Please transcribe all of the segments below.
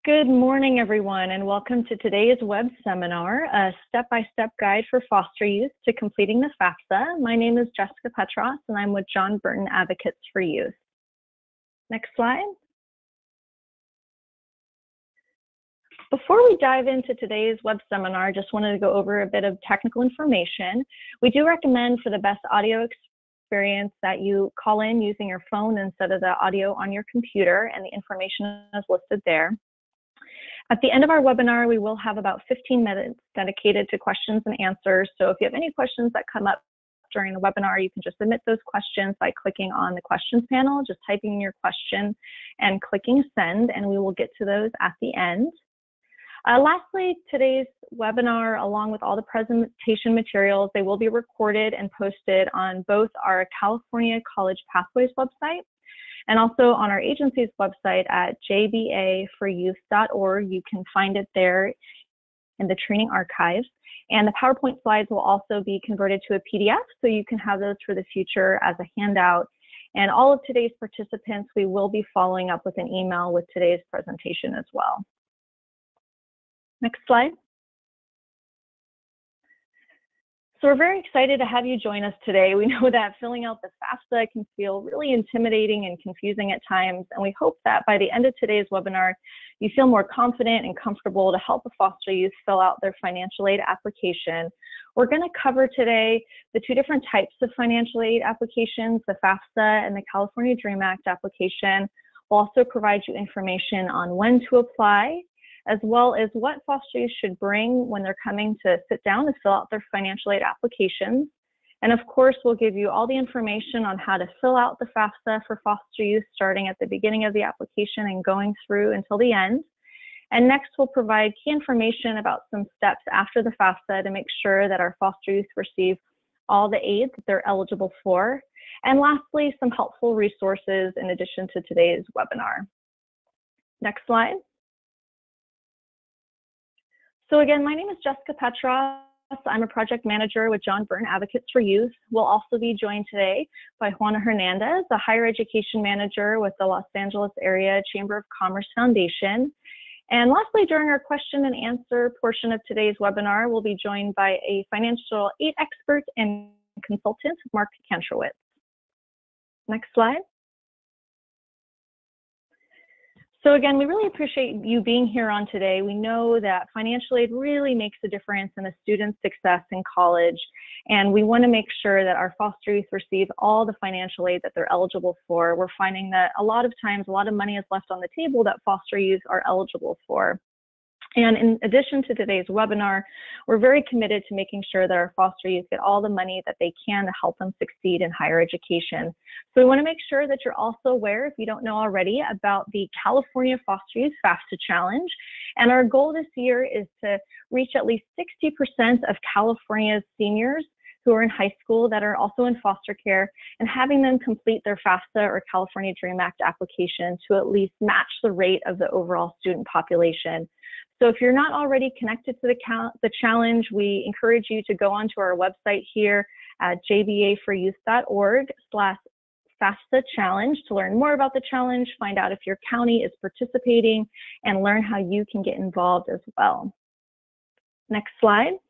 Good morning, everyone, and welcome to today's web seminar, a step-by-step guide for foster youth to completing the FAFSA. My name is Jessica Petros, and I'm with John Burton Advocates for Youth. Next slide. Before we dive into today's web seminar, I just wanted to go over a bit of technical information. We do recommend for the best audio experience that you call in using your phone instead of the audio on your computer, and the information is listed there. At the end of our webinar, we will have about 15 minutes dedicated to questions and answers. So if you have any questions that come up during the webinar, you can just submit those questions by clicking on the questions panel, just typing in your question and clicking send, and we will get to those at the end. Lastly, today's webinar, along with all the presentation materials, they will be recorded and posted on both our California College Pathways website and also on our agency's website at jbaforyouth.org. You can find it there in the training archives. And the PowerPoint slides will also be converted to a PDF, so you can have those for the future as a handout. And all of today's participants, we will be following up with an email with today's presentation as well. Next slide. So we're very excited to have you join us today. We know that filling out the FAFSA can feel really intimidating and confusing at times, and we hope that by the end of today's webinar, you feel more confident and comfortable to help a foster youth fill out their financial aid application. We're going to cover today the two different types of financial aid applications, the FAFSA and the California DREAM Act application. We'll also provide you information on when to apply, as well as what foster youth should bring when they're coming to sit down to fill out their financial aid applications. And of course, we'll give you all the information on how to fill out the FAFSA for foster youth, starting at the beginning of the application and going through until the end. And next, we'll provide key information about some steps after the FAFSA to make sure that our foster youth receive all the aid that they're eligible for. And lastly, some helpful resources in addition to today's webinar. Next slide. So again, my name is Jessica Petros. I'm a project manager with John Burton Advocates for Youth. We'll also be joined today by Juana Hernandez, a higher education manager with the Los Angeles Area Chamber of Commerce Foundation. And lastly, during our question and answer portion of today's webinar, we'll be joined by a financial aid expert and consultant, Mark Kantrowitz. Next slide. So again, we really appreciate you being here on today. We know that financial aid really makes a difference in a student's success in college, and we want to make sure that our foster youth receive all the financial aid that they're eligible for. We're finding that a lot of times, a lot of money is left on the table that foster youth are eligible for. And in addition to today's webinar, we're very committed to making sure that our foster youth get all the money that they can to help them succeed in higher education. So we want to make sure that you're also aware, if you don't know already, about the California Foster Youth FAFSA Challenge. And our goal this year is to reach at least 60% of California's seniors who are in high school that are also in foster care, and having them complete their FAFSA or California DREAM Act application to at least match the rate of the overall student population. So if you're not already connected to the challenge, we encourage you to go onto our website here at jbaforyouth.org/FAFSA challenge to learn more about the challenge, find out if your county is participating, and learn how you can get involved as well. Next slide.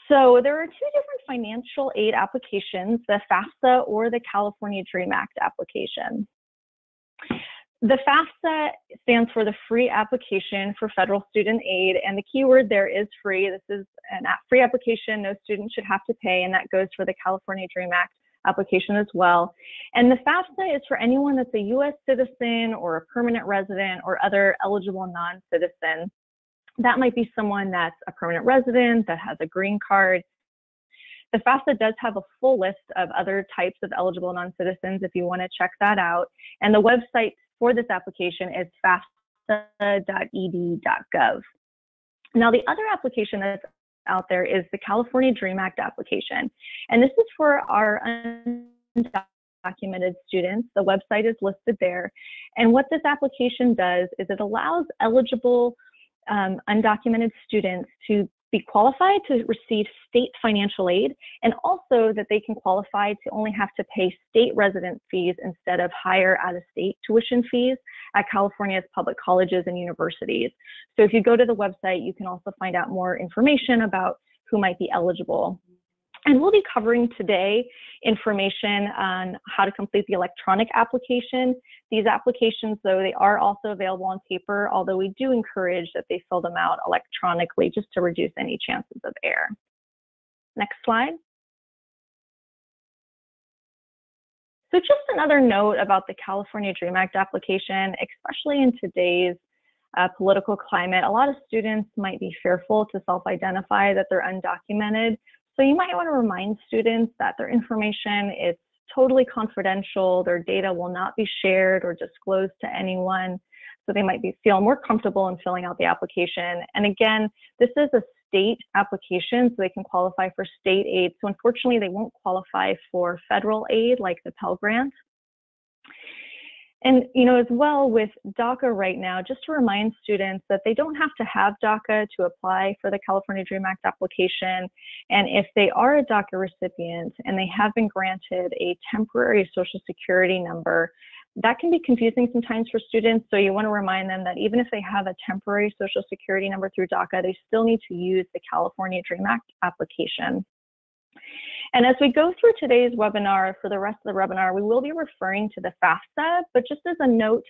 So there are two different financial aid applications, the FAFSA or the California DREAM Act application. The FAFSA stands for the Free Application for Federal Student Aid, and the key word there is free. This is a free application, no student should have to pay, and that goes for the California DREAM Act application as well. And the FAFSA is for anyone that's a U.S. citizen or a permanent resident or other eligible non-citizen. That might be someone that's a permanent resident, that has a green card. The FAFSA does have a full list of other types of eligible non-citizens if you want to check that out. And the website for this application is fafsa.ed.gov. Now, the other application that's out there is the California DREAM Act application. And this is for our undocumented students. The website is listed there. And what this application does is it allows eligible undocumented students to be qualified to receive state financial aid, and also that they can qualify to only have to pay state resident fees instead of higher out-of-state tuition fees at California's public colleges and universities. So if you go to the website, you can also find out more information about who might be eligible. And we'll be covering today information on how to complete the electronic application. These applications, though, they are also available on paper, although we do encourage that they fill them out electronically just to reduce any chances of error. Next slide. So just another note about the California DREAM Act application, especially in today's political climate, a lot of students might be fearful to self-identify that they're undocumented. So you might want to remind students that their information is totally confidential, their data will not be shared or disclosed to anyone, so they might feel more comfortable in filling out the application. And again, this is a state application, so they can qualify for state aid. So unfortunately, they won't qualify for federal aid like the Pell Grant. And as well with DACA right now, just to remind students that they don't have to have DACA to apply for the California DREAM Act application. And if they are a DACA recipient and they have been granted a temporary Social Security number, that can be confusing sometimes for students. So you want to remind them that even if they have a temporary Social Security number through DACA, they still need to use the California DREAM Act application. And as we go through today's webinar, for the rest of the webinar, we will be referring to the FAFSA, but just as a note,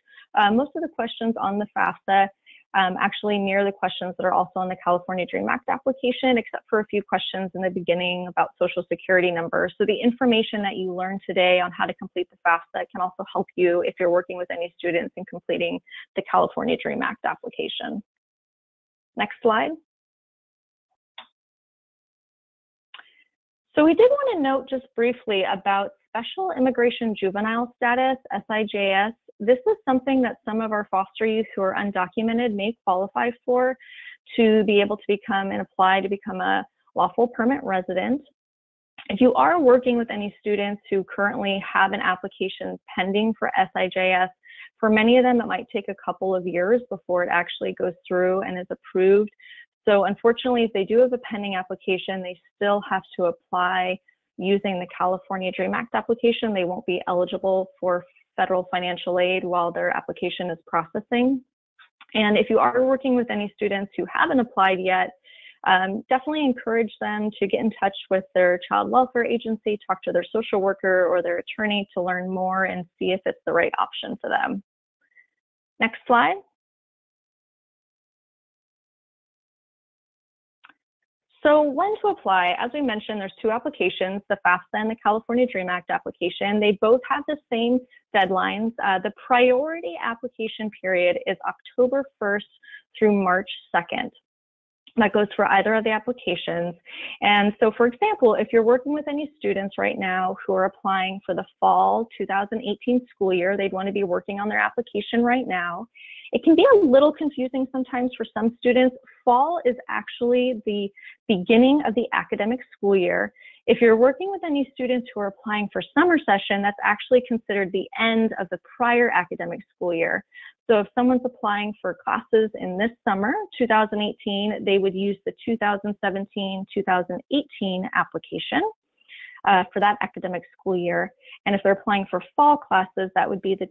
most of the questions on the FAFSA actually mirror the questions that are also on the California DREAM Act application, except for a few questions in the beginning about Social Security numbers. So the information that you learned today on how to complete the FAFSA can also help you if you're working with any students in completing the California DREAM Act application. Next slide. So we did want to note just briefly about Special Immigration Juvenile Status, SIJS. This is something that some of our foster youth who are undocumented may qualify for to be able to become and apply to become a lawful permanent resident. If you are working with any students who currently have an application pending for SIJS, for many of them it might take a couple of years before it actually goes through and is approved. So unfortunately, if they do have a pending application, they still have to apply using the California DREAM Act application. They won't be eligible for federal financial aid while their application is processing. And if you are working with any students who haven't applied yet, definitely encourage them to get in touch with their child welfare agency, talk to their social worker or their attorney to learn more and see if it's the right option for them. Next slide. So when to apply, as we mentioned, there's two applications, the FAFSA and the California DREAM Act application. They both have the same deadlines. The priority application period is October 1st through March 2nd. That goes for either of the applications. And so, for example, if you're working with any students right now who are applying for the fall 2018 school year, they'd want to be working on their application right now. It can be a little confusing sometimes for some students. Fall is actually the beginning of the academic school year. If you're working with any students who are applying for summer session, that's actually considered the end of the prior academic school year. So if someone's applying for classes in this summer, 2018, they would use the 2017-2018 application for that academic school year. And if they're applying for fall classes, that would be the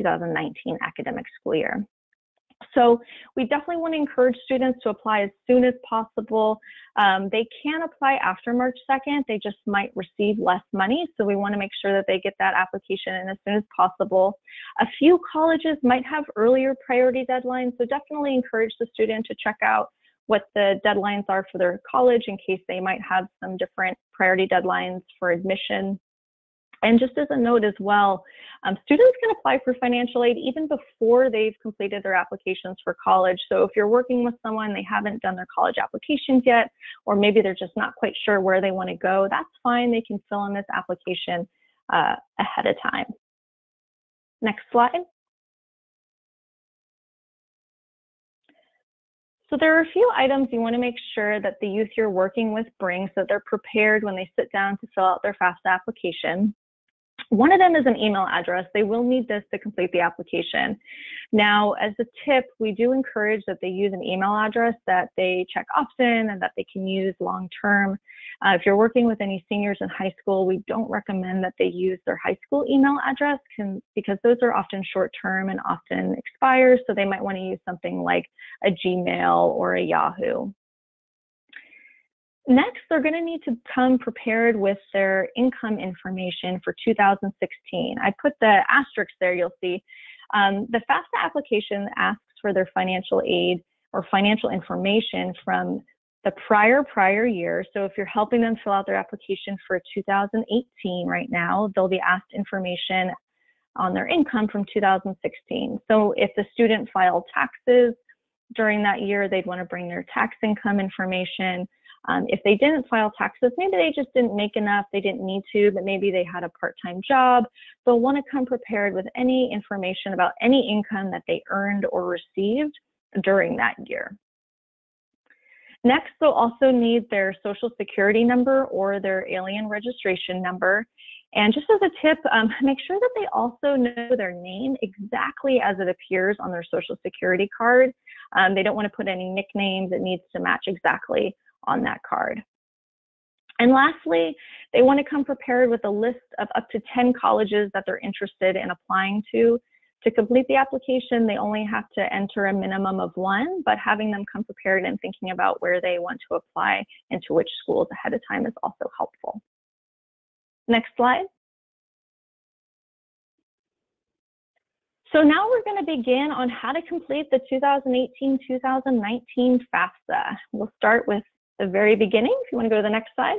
2018-2019 academic school year. So we definitely want to encourage students to apply as soon as possible. They can apply after March 2nd, they just might receive less money. So we want to make sure that they get that application in as soon as possible. A few colleges might have earlier priority deadlines, so definitely encourage the student to check out what the deadlines are for their college in case they might have some different priority deadlines for admission. And just as a note as well, students can apply for financial aid even before they've completed their applications for college. So if you're working with someone, they haven't done their college applications yet, or maybe they're just not quite sure where they want to go, that's fine. They can fill in this application ahead of time. Next slide. So there are a few items you want to make sure that the youth you're working with bring so that they're prepared when they sit down to fill out their FAFSA application. One of them is an email address. They will need this to complete the application. Now, as a tip, we do encourage that they use an email address that they check often and that they can use long-term. If you're working with any seniors in high school, we don't recommend that they use their high school email address because those are often short-term and often expire, so they might want to use something like a Gmail or a Yahoo. Next, they're going to need to come prepared with their income information for 2016. I put the asterisk there, you'll see. The FAFSA application asks for their financial aid or financial information from the prior year. So if you're helping them fill out their application for 2018 right now, they'll be asked information on their income from 2016. So if the student filed taxes during that year, they'd want to bring their tax income information. If they didn't file taxes, maybe they just didn't make enough, they didn't need to, but maybe they had a part-time job. They'll want to come prepared with any information about any income that they earned or received during that year. Next, they'll also need their social security number or their alien registration number. And just as a tip, make sure that they also know their name exactly as it appears on their social security card. They don't want to put any nicknames. It needs to match exactly on that card. And lastly, they want to come prepared with a list of up to 10 colleges that they're interested in applying to. To complete the application, they only have to enter a minimum of one, but having them come prepared and thinking about where they want to apply and to which schools ahead of time is also helpful. Next slide. So now we're going to begin on how to complete the 2018-2019 FAFSA. We'll start with the very beginning. If you want to go to the next slide.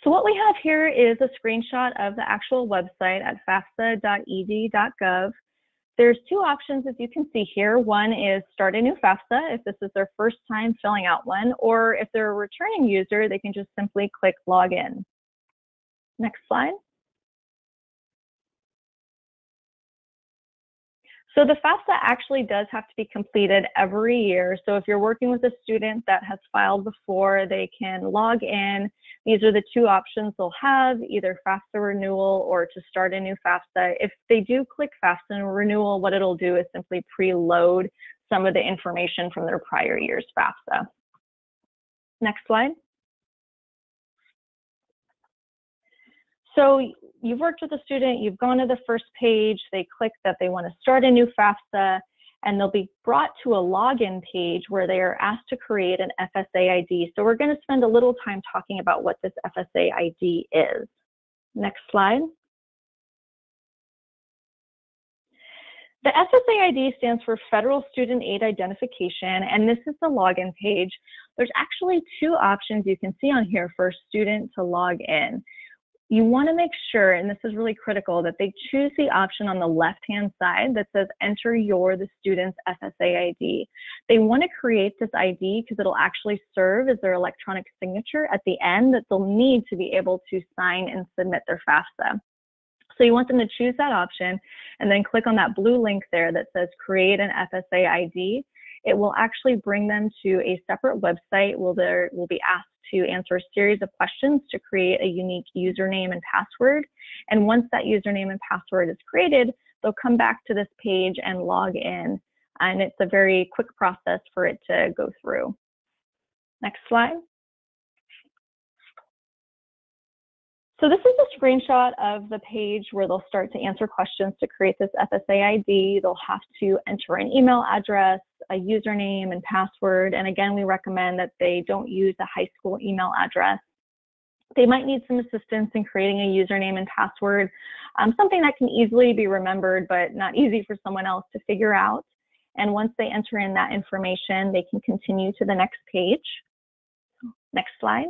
So what we have here is a screenshot of the actual website at fafsa.ed.gov. There's two options, as you can see here. One is start a new FAFSA if this is their first time filling out one, or if they're a returning user, they can just simply click login. Next slide. So the FAFSA actually does have to be completed every year. So if you're working with a student that has filed before, they can log in. These are the two options they'll have, either FAFSA renewal or to start a new FAFSA. If they do click FAFSA renewal, what it'll do is simply preload some of the information from their prior year's FAFSA. Next slide. So you've worked with a student, you've gone to the first page, they click that they want to start a new FAFSA, and they'll be brought to a login page where they are asked to create an FSA ID. So we're going to spend a little time talking about what this FSA ID is. Next slide. The FSA ID stands for Federal Student Aid Identification, and this is the login page. There's actually two options you can see on here for a student to log in. You want to make sure, and this is really critical, that they choose the option on the left-hand side that says enter the student's FSA ID. They want to create this ID because it'll actually serve as their electronic signature at the end that they'll need to be able to sign and submit their FAFSA. So you want them to choose that option and then click on that blue link there that says create an FSA ID. It will actually bring them to a separate website where they will be asked to answer a series of questions to create a unique username and password. And once that username and password is created, they'll come back to this page and log in. And it's a very quick process for it to go through. Next slide. So this is a screenshot of the page where they'll start to answer questions to create this FSA ID. They'll have to enter an email address, a username and password. And again, we recommend that they don't use a high school email address. They might need some assistance in creating a username and password, something that can easily be remembered, but not easy for someone else to figure out. And once they enter in that information, they can continue to the next page. Next slide.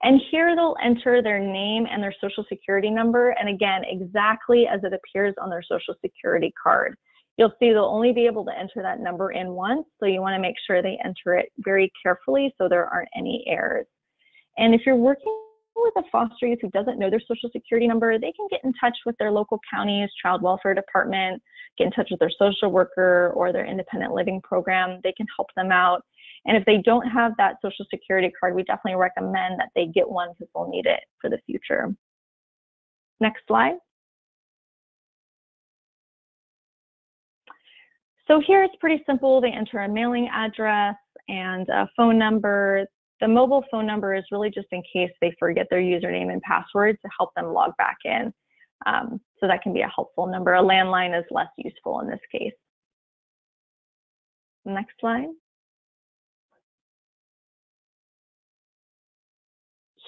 And here they'll enter their name and their social security number. And again, exactly as it appears on their social security card. You'll see they'll only be able to enter that number in once. So you want to make sure they enter it very carefully so there aren't any errors. And if you're working with a foster youth who doesn't know their social security number, they can get in touch with their local county's child welfare department, get in touch with their social worker or their independent living program. They can help them out. And if they don't have that Social Security card, we definitely recommend that they get one because they'll need it for the future. Next slide. So here it's pretty simple. They enter a mailing address and a phone number. The mobile phone number is really just in case they forget their username and password to help them log back in. So that can be a helpful number. A landline is less useful in this case. Next slide.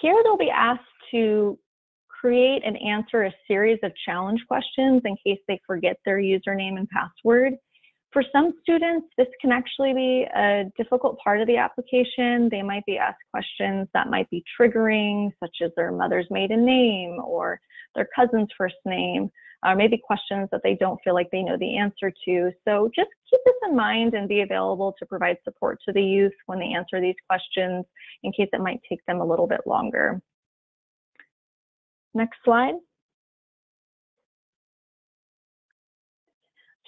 Here they'll be asked to create and answer a series of challenge questions in case they forget their username and password. For some students, this can actually be a difficult part of the application. They might be asked questions that might be triggering, such as their mother's maiden name or their cousin's first name, or maybe questions that they don't feel like they know the answer to. So just keep this in mind and be available to provide support to the youth when they answer these questions in case it might take them a little bit longer. Next slide.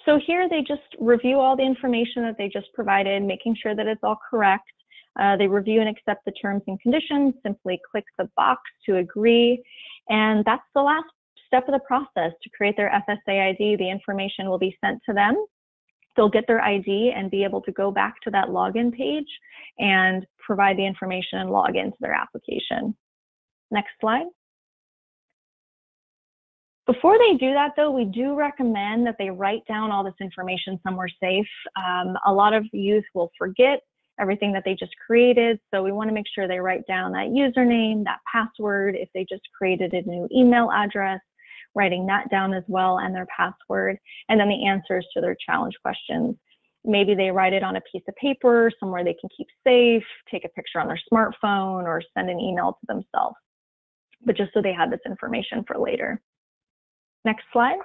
So here they just review all the information that they just provided, making sure that it's all correct. They review and accept the terms and conditions, simply click the box to agree. And that's the last step of the process to create their FSA ID. The information will be sent to them. They'll get their ID and be able to go back to that login page and provide the information and log into their application. Next slide. Before they do that, though, we do recommend that they write down all this information somewhere safe. A lot of youth will forget everything that they just created, so we want to make sure they write down that username, that password, if they just created a new email address, writing that down as well, and their password, and then the answers to their challenge questions. Maybe they write it on a piece of paper, somewhere they can keep safe, take a picture on their smartphone, or send an email to themselves, but just so they have this information for later. Next slide.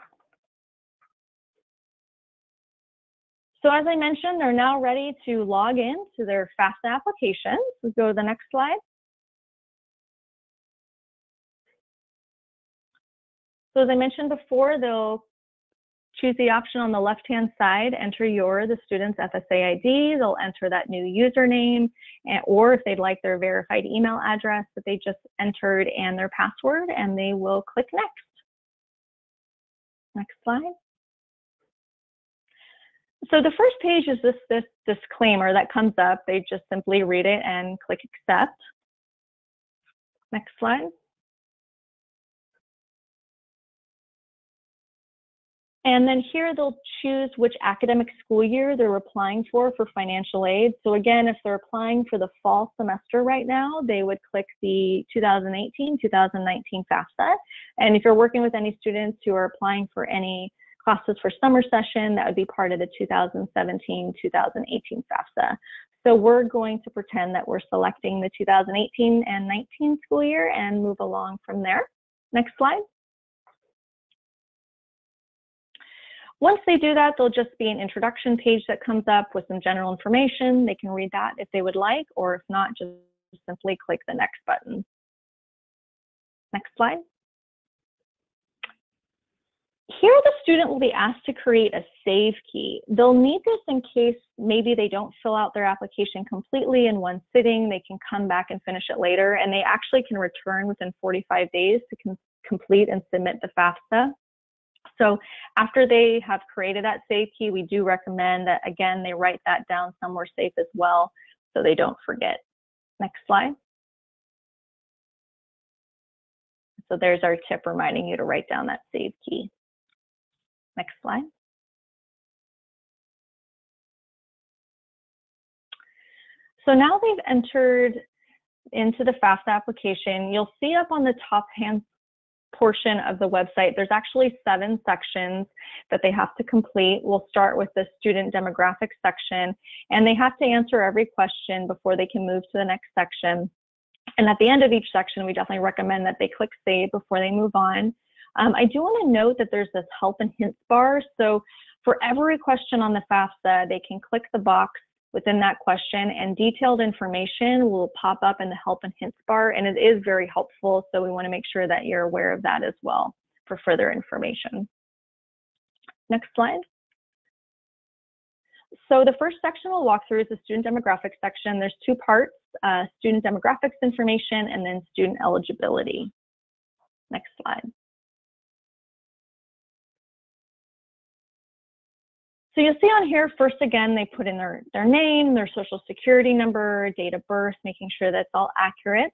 So as I mentioned, they're now ready to log in to their FAFSA application. So go to the next slide. So as I mentioned before, they'll choose the option on the left-hand side, enter the student's FSA ID. They'll enter that new username, or if they'd like their verified email address that they just entered and their password, and they will click next. Next slide. So the first page is this disclaimer that comes up. They just simply read it and click accept. Next slide. And then here they'll choose which academic school year they're applying for financial aid. So again, if they're applying for the fall semester right now, they would click the 2018-2019 FAFSA. And if you're working with any students who are applying for any classes for summer session, that would be part of the 2017-2018 FAFSA. So we're going to pretend that we're selecting the 2018 and 19 school year and move along from there. Next slide. Once they do that, there'll just be an introduction page that comes up with some general information. They can read that if they would like, or if not, just simply click the next button. Next slide. Here, the student will be asked to create a save key. They'll need this in case maybe they don't fill out their application completely in one sitting. They can come back and finish it later, and they actually can return within 45 days to complete and submit the FAFSA. So after they have created that save key, we do recommend that, again, they write that down somewhere safe as well so they don't forget. Next slide. So there's our tip reminding you to write down that save key. Next slide. So now they've entered into the FAFSA application. You'll see up on the top hand portion of the website, there's actually 7 sections that they have to complete. We'll start with the student demographics section, and they have to answer every question before they can move to the next section. And at the end of each section, we definitely recommend that they click save before they move on. I do want to note that there's this help and hints bar. So for every question on the FAFSA, they can click the box within that question, and detailed information will pop up in the help and hints bar, and it is very helpful, so we want to make sure that you're aware of that as well for further information. Next slide. So the first section we'll walk through is the student demographics section. There's two parts, student demographics information and then student eligibility. Next slide. So you'll see on here, first again, they put in their name, their social security number, date of birth, making sure that's all accurate.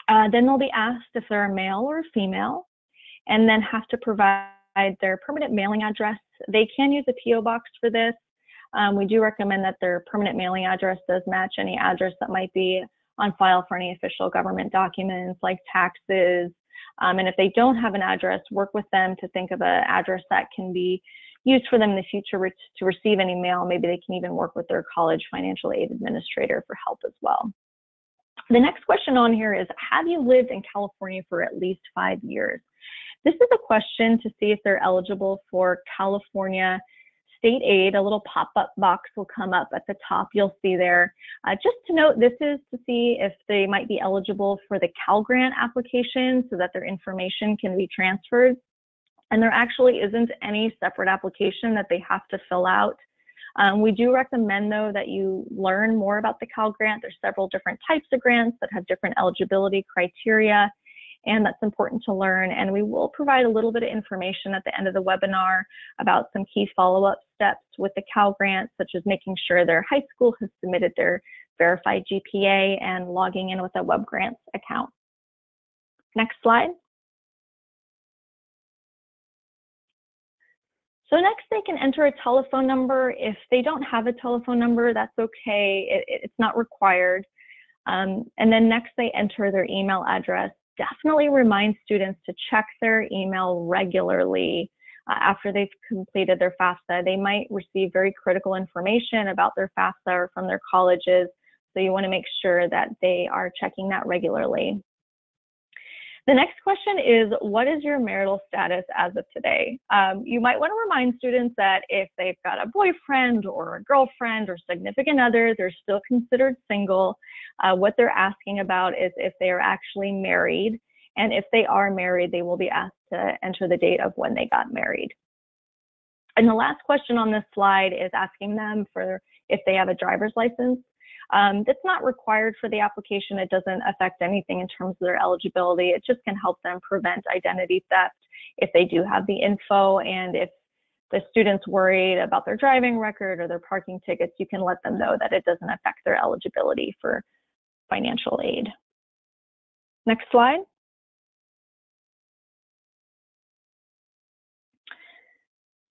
Then they'll be asked if they're a male or a female, and then have to provide their permanent mailing address. They can use a PO box for this. We do recommend that their permanent mailing address does match any address that might be on file for any official government documents like taxes. And if they don't have an address, work with them to think of an address that can be used for them in the future to receive any mail. Maybe they can even work with their college financial aid administrator for help as well. The next question on here is, have you lived in California for at least 5 years? This is a question to see if they're eligible for California state aid. A little pop-up box will come up at the top, you'll see there. Just to note, this is to see if they might be eligible for the Cal Grant application so that their information can be transferred. And there actually isn't any separate application that they have to fill out. We do recommend, though, that you learn more about the Cal Grant. There's several different types of grants that have different eligibility criteria, and that's important to learn. And we will provide a little bit of information at the end of the webinar about some key follow-up steps with the Cal Grant, such as making sure their high school has submitted their verified GPA and logging in with a Web Grants account. Next slide. So next, they can enter a telephone number. If they don't have a telephone number, that's okay. It's not required. And then next, they enter their email address. Definitely remind students to check their email regularly after they've completed their FAFSA. They might receive very critical information about their FAFSA or from their colleges, so you want to make sure that they are checking that regularly. The next question is, what is your marital status as of today? You might want to remind students that if they've got a boyfriend or a girlfriend or significant other, they're still considered single. What they're asking about is if they are actually married. And if they are married, they will be asked to enter the date of when they got married. And the last question on this slide is asking them for if they have a driver's license. That's not required for the application. It doesn't affect anything in terms of their eligibility. It just can help them prevent identity theft if they do have the info, and if the student's worried about their driving record or their parking tickets, you can let them know that it doesn't affect their eligibility for financial aid. Next slide.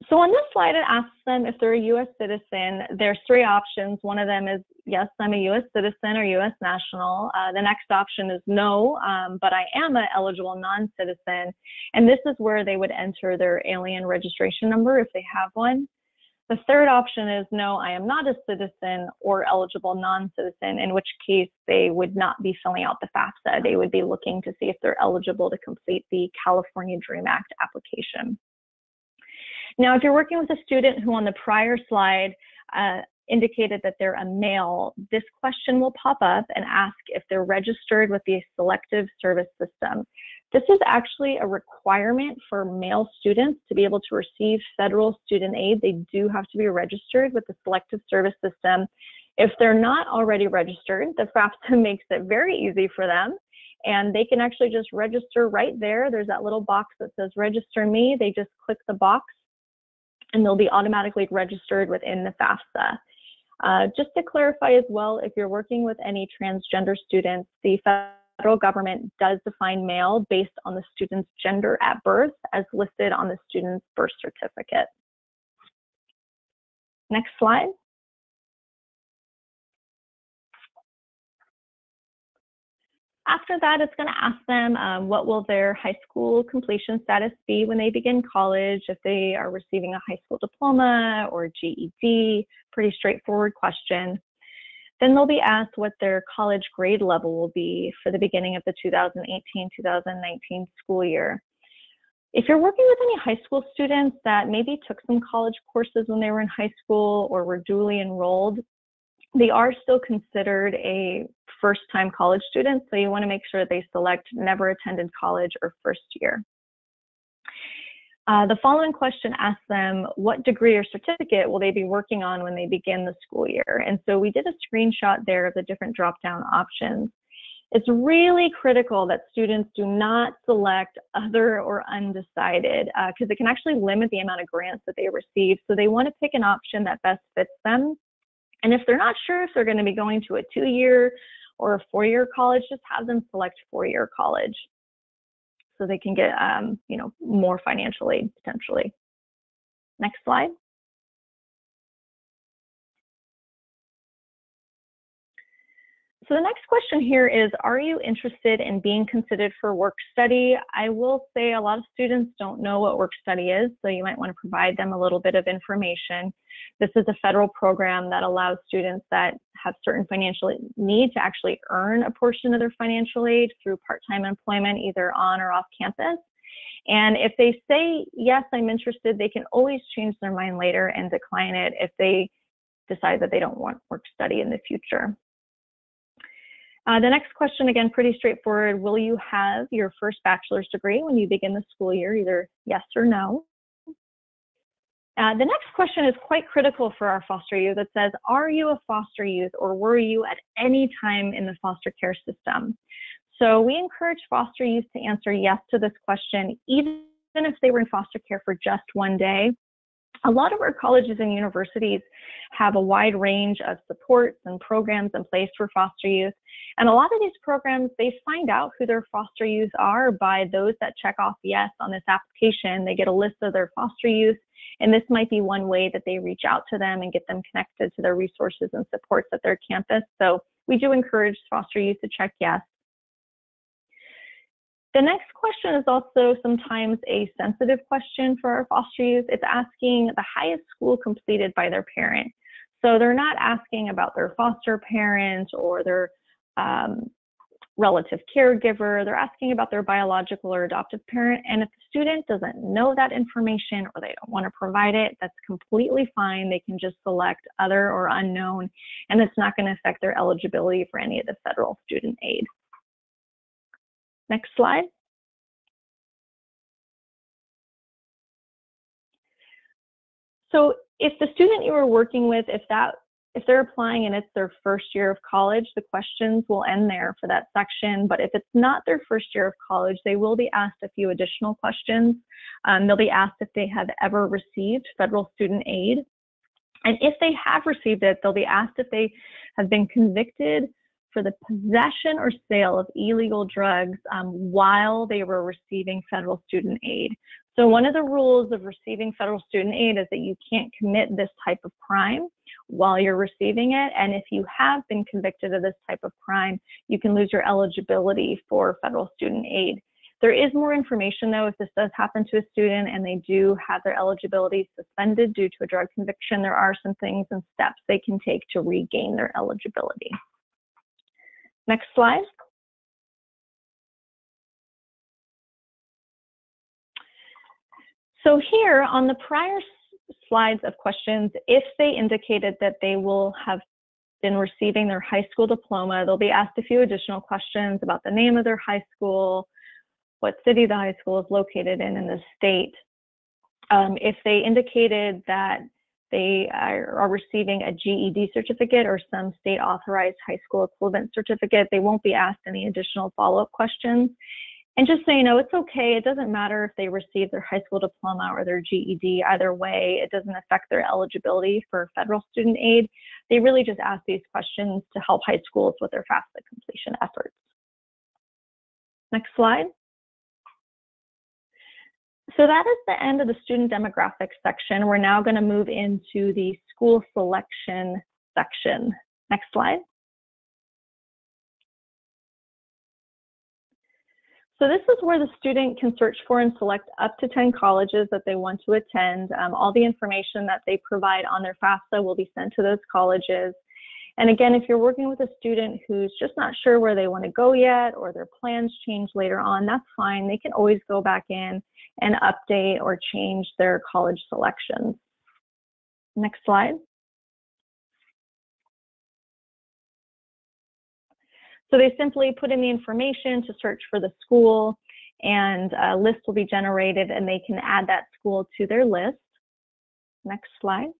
So on this slide, it asks them if they're a U.S. citizen. There's three options. One of them is, yes, I'm a U.S. citizen or U.S. national. The next option is no, but I am an eligible non-citizen. And this is where they would enter their alien registration number if they have one. The third option is no, I am not a citizen or eligible non-citizen, in which case they would not be filling out the FAFSA. They would be looking to see if they're eligible to complete the California DREAM Act application. Now, if you're working with a student who on the prior slide indicated that they're a male, this question will pop up and ask if they're registered with the Selective Service System. This is actually a requirement for male students to be able to receive federal student aid. They do have to be registered with the Selective Service System. If they're not already registered, the FAFSA makes it very easy for them, and they can actually just register right there. There's that little box that says register me. They just click the box and they'll be automatically registered within the FAFSA. Just to clarify as well, if you're working with any transgender students, the federal government does define male based on the student's gender at birth as listed on the student's birth certificate. Next slide. After that, it's going to ask them what will their high school completion status be when they begin college, if they are receiving a high school diploma or GED, pretty straightforward question. Then they'll be asked what their college grade level will be for the beginning of the 2018-2019 school year. If you're working with any high school students that maybe took some college courses when they were in high school or were duly enrolled, they are still considered a first-time college student, so you want to make sure they select never attended college or first year. The following question asks them what degree or certificate will they be working on when they begin the school year. And so we did a screenshot there of the different drop-down options. It's really critical that students do not select other or undecided because it can actually limit the amount of grants that they receive. So they want to pick an option that best fits them. And if they're not sure if they're going to be going to a 2-year or a 4-year college, just have them select 4-year college so they can get more financial aid potentially. Next slide. So the next question here is, are you interested in being considered for work study? I will say a lot of students don't know what work study is, so you might want to provide them a little bit of information. This is a federal program that allows students that have certain financial need to actually earn a portion of their financial aid through part-time employment, either on or off campus. And if they say, yes, I'm interested, they can always change their mind later and decline it if they decide that they don't want work study in the future. The next question, again, pretty straightforward. Will you have your first bachelor's degree when you begin the school year, either yes or no? The next question is quite critical for our foster youth. It says, are you a foster youth or were you at any time in the foster care system? So we encourage foster youth to answer yes to this question, even if they were in foster care for just one day. A lot of our colleges and universities have a wide range of supports and programs in place for foster youth. And a lot of these programs, they find out who their foster youth are by those that check off yes on this application. They get a list of their foster youth, and this might be one way that they reach out to them and get them connected to their resources and supports at their campus. So we do encourage foster youth to check yes. The next question is also sometimes a sensitive question for our foster youth. It's asking the highest school completed by their parent. So they're not asking about their foster parent or their relative caregiver. They're asking about their biological or adoptive parent. And if the student doesn't know that information or they don't want to provide it, that's completely fine. They can just select other or unknown, and it's not going to affect their eligibility for any of the federal student aid. Next slide. So if the student you are working with, if they're applying and it's their first year of college, the questions will end there for that section. But if it's not their first year of college, they will be asked a few additional questions. They'll be asked if they have ever received federal student aid. And if they have received it, they'll be asked if they have been convicted for the possession or sale of illegal drugs while they were receiving federal student aid. So one of the rules of receiving federal student aid is that you can't commit this type of crime while you're receiving it. And if you have been convicted of this type of crime, you can lose your eligibility for federal student aid. There is more information, though, if this does happen to a student and they do have their eligibility suspended due to a drug conviction. There are some things and steps they can take to regain their eligibility. Next slide. So here on the prior slides of questions, if they indicated that they will have been receiving their high school diploma, they'll be asked a few additional questions about the name of their high school, what city the high school is located in the state. If they indicated that they are receiving a GED certificate or some state authorized high school equivalent certificate, they won't be asked any additional follow-up questions. And just so you know, it's okay. It doesn't matter if they receive their high school diploma or their GED. Either way, it doesn't affect their eligibility for federal student aid. They really just ask these questions to help high schools with their FAFSA completion efforts. Next slide. So that is the end of the student demographics section. We're now going to move into the school selection section. Next slide. So this is where the student can search for and select up to 10 colleges that they want to attend. All the information that they provide on their FAFSA will be sent to those colleges. And again, if you're working with a student who's just not sure where they want to go yet, or their plans change later on, that's fine. They can always go back in and update or change their college selections. Next slide. So they simply put in the information to search for the school. and a list will be generated and they can add that school to their list. Next slide.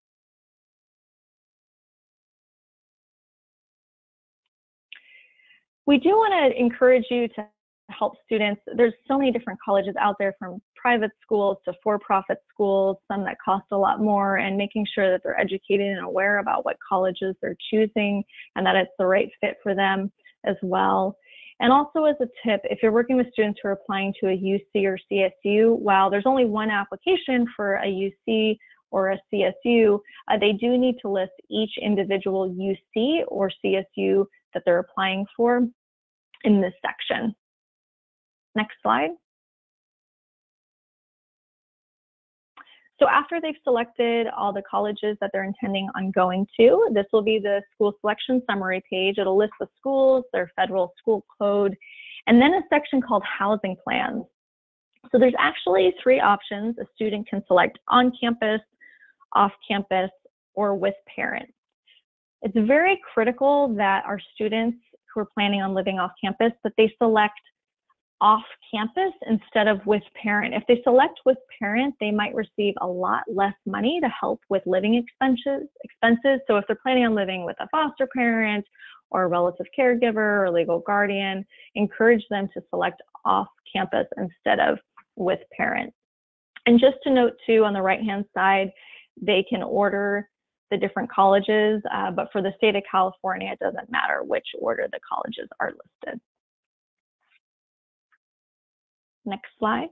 We do want to encourage you to help students. There's so many different colleges out there, from private schools to for-profit schools, some that cost a lot more, and making sure that they're educated and aware about what colleges they're choosing and that it's the right fit for them as well. And also, as a tip, if you're working with students who are applying to a UC or CSU, while there's only one application for a UC or a CSU, they do need to list each individual UC or CSU that they're applying for in this section. Next slide. So after they've selected all the colleges that they're intending on going to, this will be the school selection summary page. It'll list the schools, their federal school code, and then a section called housing plans. So there's actually 3 options. A student can select on campus, off campus, or with parents. It's very critical that our students who are planning on living off campus, that they select off campus instead of with parent. If they select with parent, they might receive a lot less money to help with living expenses. So if they're planning on living with a foster parent or a relative caregiver or legal guardian, encourage them to select off campus instead of with parent. And just to note too, on the right-hand side, they can order the different colleges, but for the state of California, it doesn't matter which order the colleges are listed. Next slide.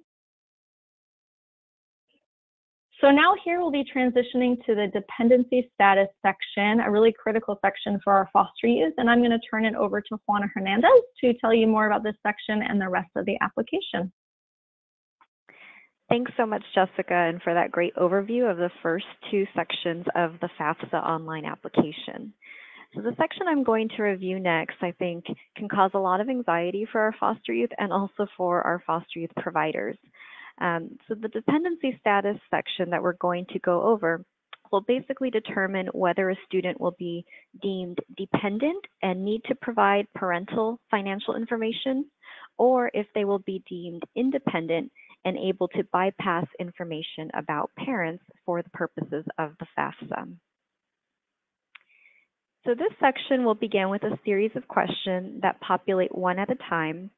So now here we'll be transitioning to the dependency status section, a really critical section for our foster youth, and I'm going to turn it over to Juana Hernandez to tell you more about this section and the rest of the application. Thanks so much, Jessica, and for that great overview of the first 2 sections of the FAFSA online application. So the section I'm going to review next, I think, can cause a lot of anxiety for our foster youth and also for our foster youth providers. So the dependency status section that we're going to go over will basically determine whether a student will be deemed dependent and need to provide parental financial information, or if they will be deemed independent and able to bypass information about parents for the purposes of the FAFSA. So this section will begin with a series of questions that populate one at a time.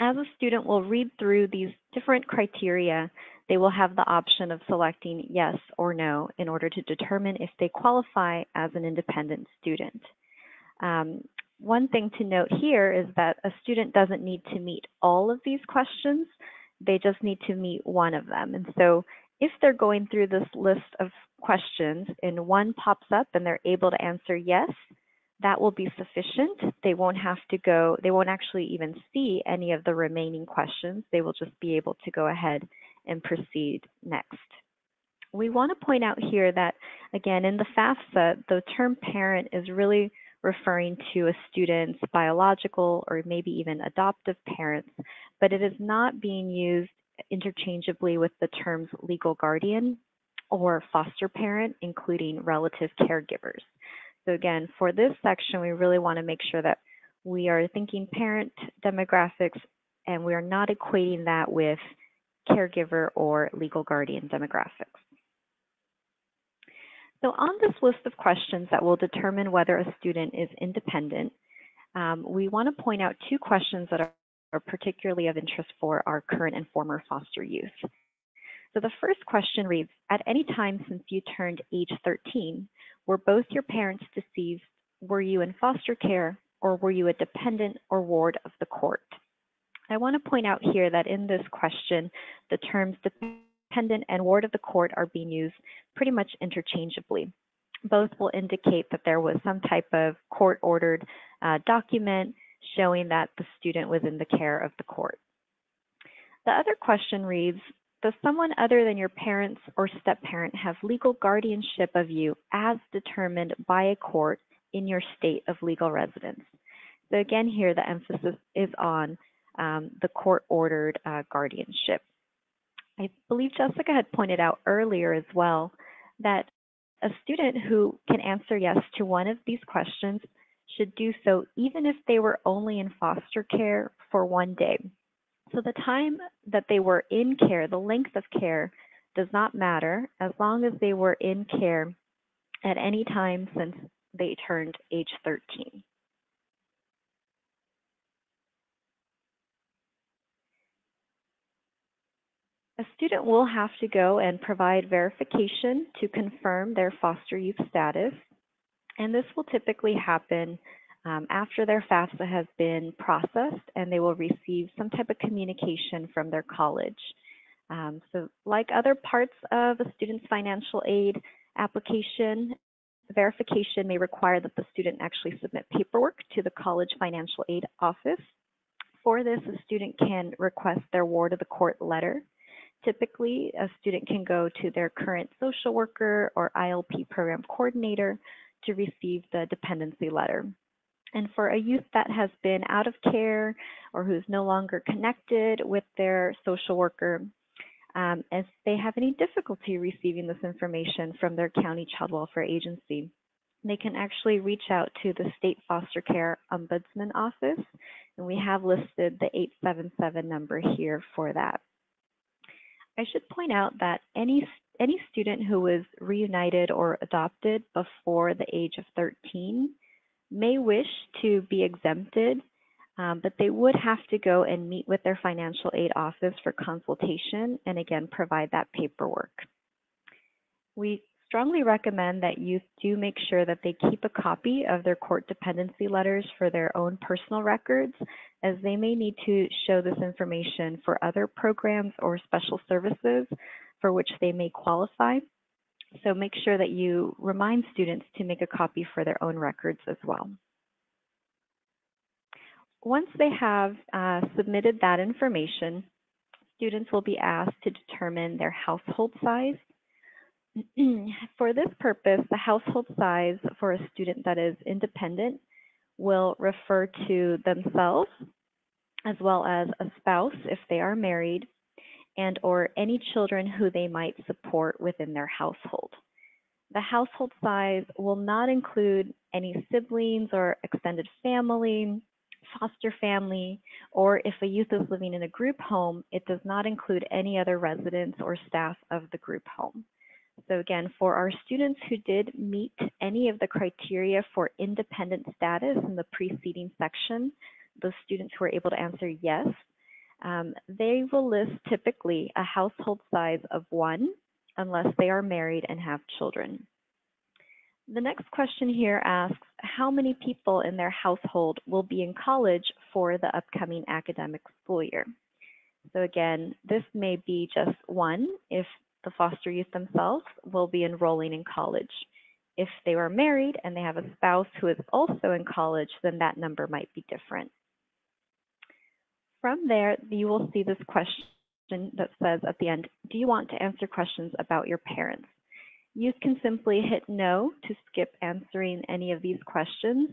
As a student will read through these different criteria, they will have the option of selecting yes or no in order to determine if they qualify as an independent student. One thing to note here is that a student doesn't need to meet all of these questions. They just need to meet one of them. And so if they're going through this list of questions and one pops up and they're able to answer yes, that will be sufficient. They won't have to go, they won't actually even see any of the remaining questions. They will just be able to go ahead and proceed next. We want to point out here that, again, in the FAFSA, the term parent is really referring to a student's biological or maybe even adoptive parents, but it is not being used interchangeably with the terms legal guardian or foster parent, including relative caregivers. So again, for this section, we really want to make sure that we are thinking parent demographics and we are not equating that with caregiver or legal guardian demographics. So on this list of questions that will determine whether a student is independent, we want to point out 2 questions that are particularly of interest for our current and former foster youth. So the first question reads, at any time since you turned age 13, were both your parents deceased? Were you in foster care, or were you a dependent or ward of the court? I want to point out here that in this question, the terms dependent and ward of the court are being used pretty much interchangeably. Both will indicate that there was some type of court-ordered document showing that the student was in the care of the court. The other question reads, does someone other than your parents or step-parent have legal guardianship of you as determined by a court in your state of legal residence? So again, here the emphasis is on the court-ordered guardianship. I believe Jessica had pointed out earlier as well that a student who can answer yes to one of these questions should do so even if they were only in foster care for 1 day. So the time that they were in care, the length of care, does not matter as long as they were in care at any time since they turned age 13. A student will have to go and provide verification to confirm their foster youth status, and this will typically happen after their FAFSA has been processed and they will receive some type of communication from their college. So like other parts of a student's financial aid application, verification may require that the student actually submit paperwork to the college financial aid office. For this, a student can request their ward of the court letter. Typically, a student can go to their current social worker or ILP program coordinator to receive the dependency letter. And for a youth that has been out of care or who's no longer connected with their social worker, if they have any difficulty receiving this information from their county child welfare agency, they can actually reach out to the State Foster Care Ombudsman Office, and we have listed the 877 number here for that. I should point out that any student who was reunited or adopted before the age of 13 may wish to be exempted, but they would have to go and meet with their financial aid office for consultation and again provide that paperwork. We strongly recommend that youth do make sure that they keep a copy of their court dependency letters for their own personal records, as they may need to show this information for other programs or special services for which they may qualify. So make sure that you remind students to make a copy for their own records as well. Once they have submitted that information, students will be asked to determine their household size. For this purpose, the household size for a student that is independent will refer to themselves as well as a spouse if they are married, and or any children who they might support within their household. The household size will not include any siblings or extended family, foster family, or if a youth is living in a group home, it does not include any other residents or staff of the group home. So again, for our students who did meet any of the criteria for independent status in the preceding section, those students who are able to answer yes, they will list typically a household size of 1 unless they are married and have children. The next question here asks, how many people in their household will be in college for the upcoming academic school year? So again, this may be just 1 if the foster youth themselves will be enrolling in college. If they were married and they have a spouse who is also in college, then that number might be different. From there, you will see this question that says at the end, do you want to answer questions about your parents? Youth can simply hit no to skip answering any of these questions,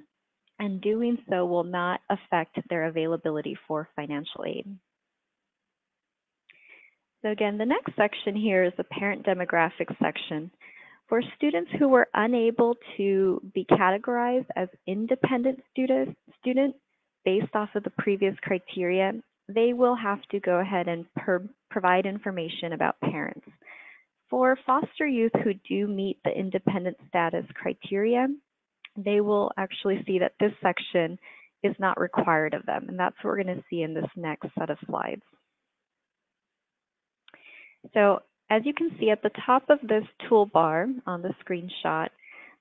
and doing so will not affect their availability for financial aid. So again, the next section here is the parent demographics section. For students who were unable to be categorized as independent student based off of the previous criteria, they will have to go ahead and provide information about parents. For foster youth who do meet the independent status criteria, they will actually see that this section is not required of them, and that's what we're going to see in this next set of slides. So as you can see at the top of this toolbar on the screenshot,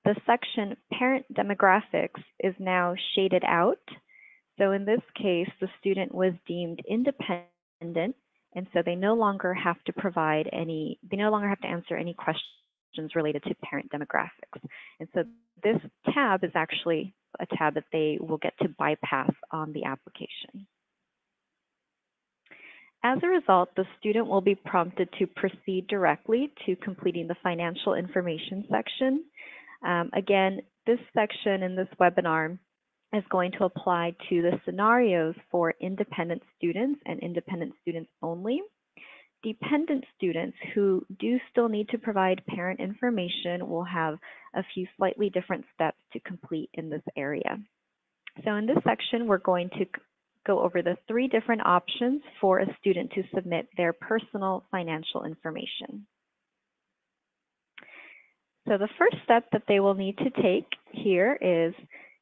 the section Parent Demographics is now shaded out. So in this case, the student was deemed independent, and so they no longer have to answer any questions related to parent demographics. And so this tab is actually a tab that they will get to bypass on the application. As a result, the student will be prompted to proceed directly to completing the financial information section. Again, this section in this webinar is going to apply to the scenarios for independent students and independent students only. Dependent students who do still need to provide parent information will have a few slightly different steps to complete in this area. So in this section, we're going to go over the 3 different options for a student to submit their personal financial information. So the first step that they will need to take here is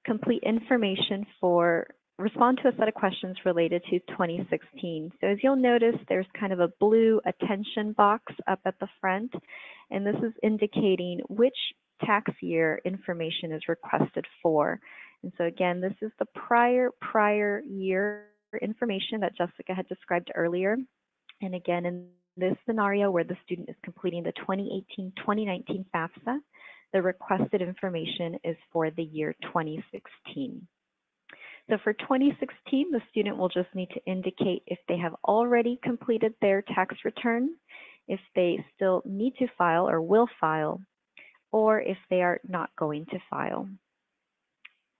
complete information respond to a set of questions related to 2016. So as you'll notice, there's kind of a blue attention box up at the front, and this is indicating which tax year information is requested for. And so again, this is the prior year information that Jessica had described earlier. And again, in this scenario where the student is completing the 2018-2019 FAFSA, the requested information is for the year 2016. So for 2016, the student will just need to indicate if they have already completed their tax return, if they still need to file or will file, or if they are not going to file.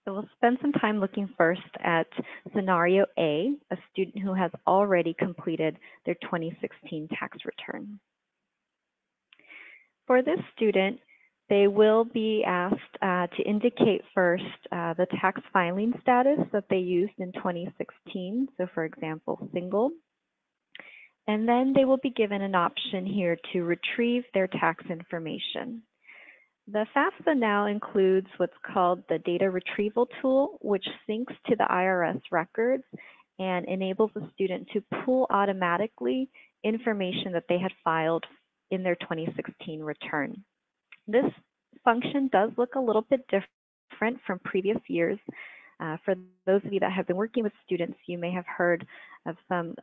So we'll spend some time looking first at scenario A, a student who has already completed their 2016 tax return. For this student, they will be asked to indicate first the tax filing status that they used in 2016, so for example, single. And then they will be given an option here to retrieve their tax information. The FAFSA now includes what's called the data retrieval tool, which syncs to the IRS records and enables the student to pull automatically information that they had filed in their 2016 return. This function does look a little bit different from previous years. For those of you that have been working with students, you may have heard of some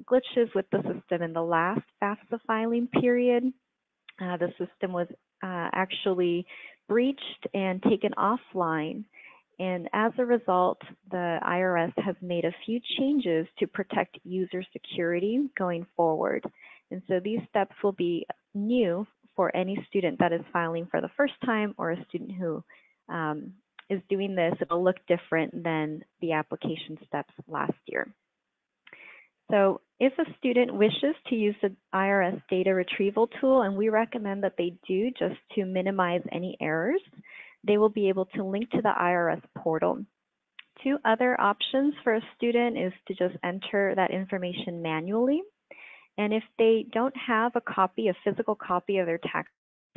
glitches with the system in the last FAFSA filing period. The system was actually breached and taken offline. And as a result, the IRS has made a few changes to protect user security going forward. And so these steps will be new for any student that is filing for the first time or a student who is doing this. It'll look different than the application steps last year. So if a student wishes to use the IRS data retrieval tool, and we recommend that they do just to minimize any errors, they will be able to link to the IRS portal. 2 other options for a student is to just enter that information manually. And if they don't have a physical copy of their tax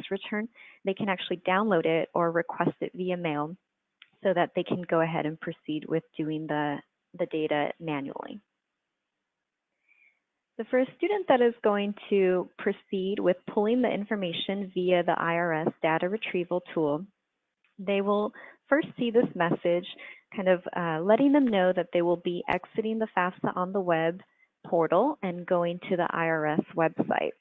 return, they can actually download it or request it via mail so that they can go ahead and proceed with doing the data manually. So for a student that is going to proceed with pulling the information via the IRS data retrieval tool, they will first see this message kind of letting them know that they will be exiting the FAFSA on the web portal and going to the IRS website.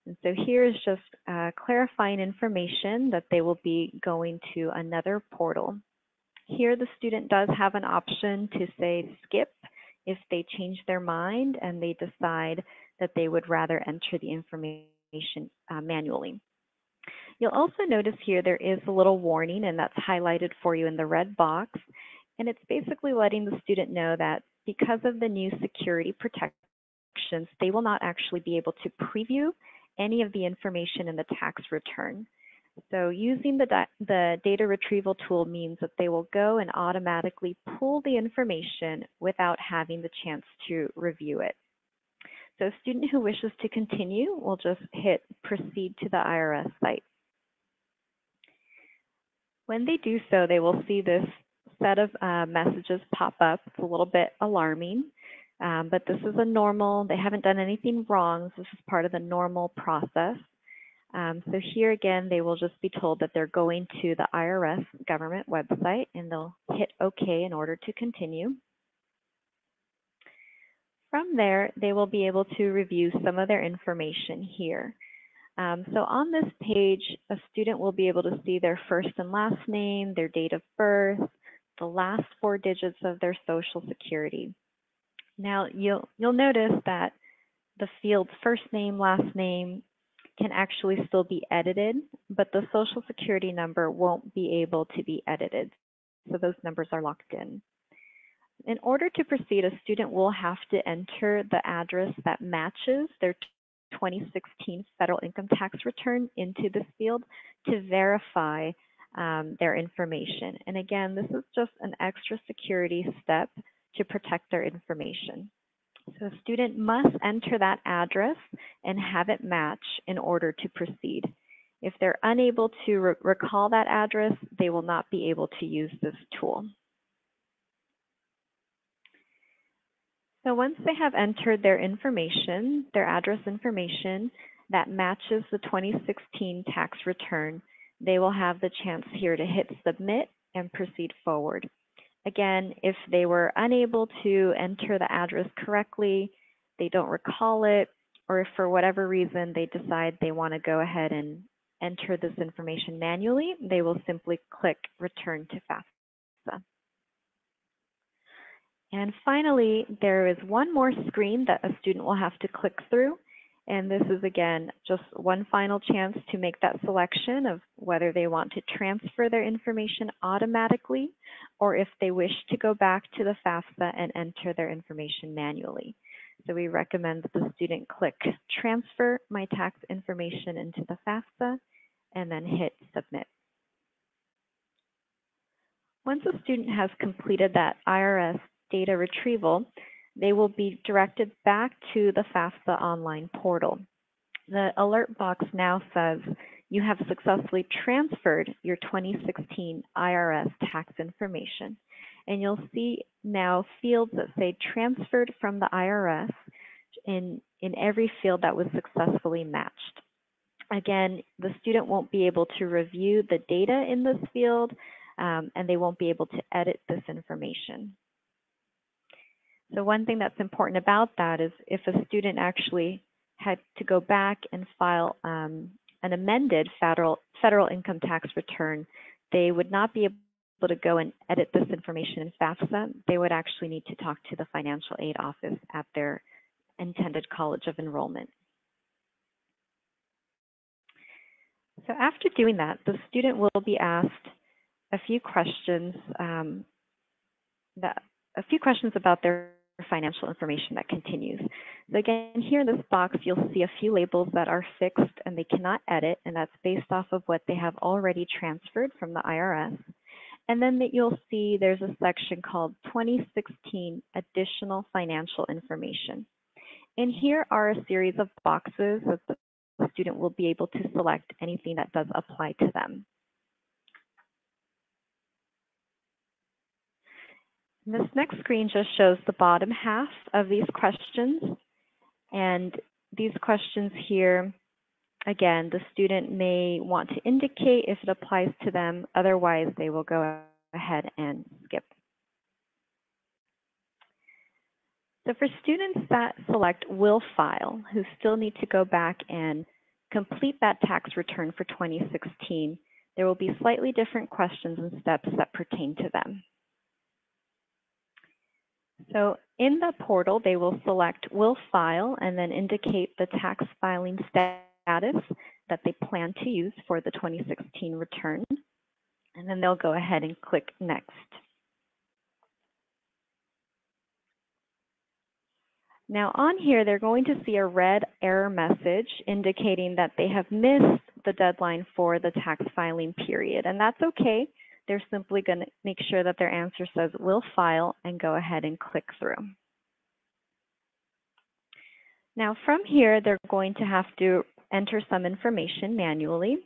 And so here is just clarifying information that they will be going to another portal. Here the student does have an option to say skip if they change their mind and they decide that they would rather enter the information manually. You'll also notice here there is a little warning, and that's highlighted for you in the red box. And it's basically letting the student know that because of the new security protections, they will not actually be able to preview any of the information in the tax return. So using the data retrieval tool means that they will go and automatically pull the information without having the chance to review it. So a student who wishes to continue will just hit proceed to the IRS site. When they do so, they will see this set of messages pop up. It's a little bit alarming, but this is they haven't done anything wrong. This is part of the normal process. So here again, they will just be told that they're going to the IRS government website, and they'll hit OK in order to continue. From there, they will be able to review some of their information here. So on this page, a student will be able to see their first and last name, their date of birth, the last 4 digits of their Social Security. Now, you'll notice that the fields first name, last name can actually still be edited, but the Social Security number won't be able to be edited. So those numbers are locked in. In order to proceed, a student will have to enter the address that matches their 2016 federal income tax return into this field to verify their information. And again, this is just an extra security step to protect their information. So a student must enter that address and have it match in order to proceed. If they're unable to recall that address, they will not be able to use this tool. So once they have entered their information, their address information that matches the 2016 tax return, they will have the chance here to hit submit and proceed forward. Again, if they were unable to enter the address correctly, they don't recall it, or if for whatever reason they decide they want to go ahead and enter this information manually, they will simply click Return to FAFSA. And finally, there is one more screen that a student will have to click through. And this is, again, just one final chance to make that selection of whether they want to transfer their information automatically or if they wish to go back to the FAFSA and enter their information manually. So we recommend that the student click Transfer My Tax Information into the FAFSA and then hit Submit. Once a student has completed that IRS data retrieval, they will be directed back to the FAFSA online portal. The alert box now says, you have successfully transferred your 2016 IRS tax information. And you'll see now fields that say transferred from the IRS in every field that was successfully matched. Again, the student won't be able to review the data in this field, and they won't be able to edit this information. So one thing that's important about that is if a student actually had to go back and file an amended federal income tax return, they would not be able to go and edit this information in FAFSA. They would actually need to talk to the financial aid office at their intended college of enrollment. So after doing that, the student will be asked a few questions about their financial information that continues. So again, here in this box, you'll see a few labels that are fixed and they cannot edit, and that's based off of what they have already transferred from the IRS. And then you'll see there's a section called 2016 Additional Financial Information. And here are a series of boxes that the student will be able to select anything that does apply to them. This next screen just shows the bottom half of these questions. And these questions here, again, the student may want to indicate if it applies to them. Otherwise, they will go ahead and skip. So for students that select Will File, who still need to go back and complete that tax return for 2016, there will be slightly different questions and steps that pertain to them. So in the portal, they will select Will File and then indicate the tax filing status that they plan to use for the 2016 return. And then they'll go ahead and click Next. Now on here, they're going to see a red error message indicating that they have missed the deadline for the tax filing period. And that's okay. They're simply going to make sure that their answer says Will File and go ahead and click through. Now from here, they're going to have to enter some information manually.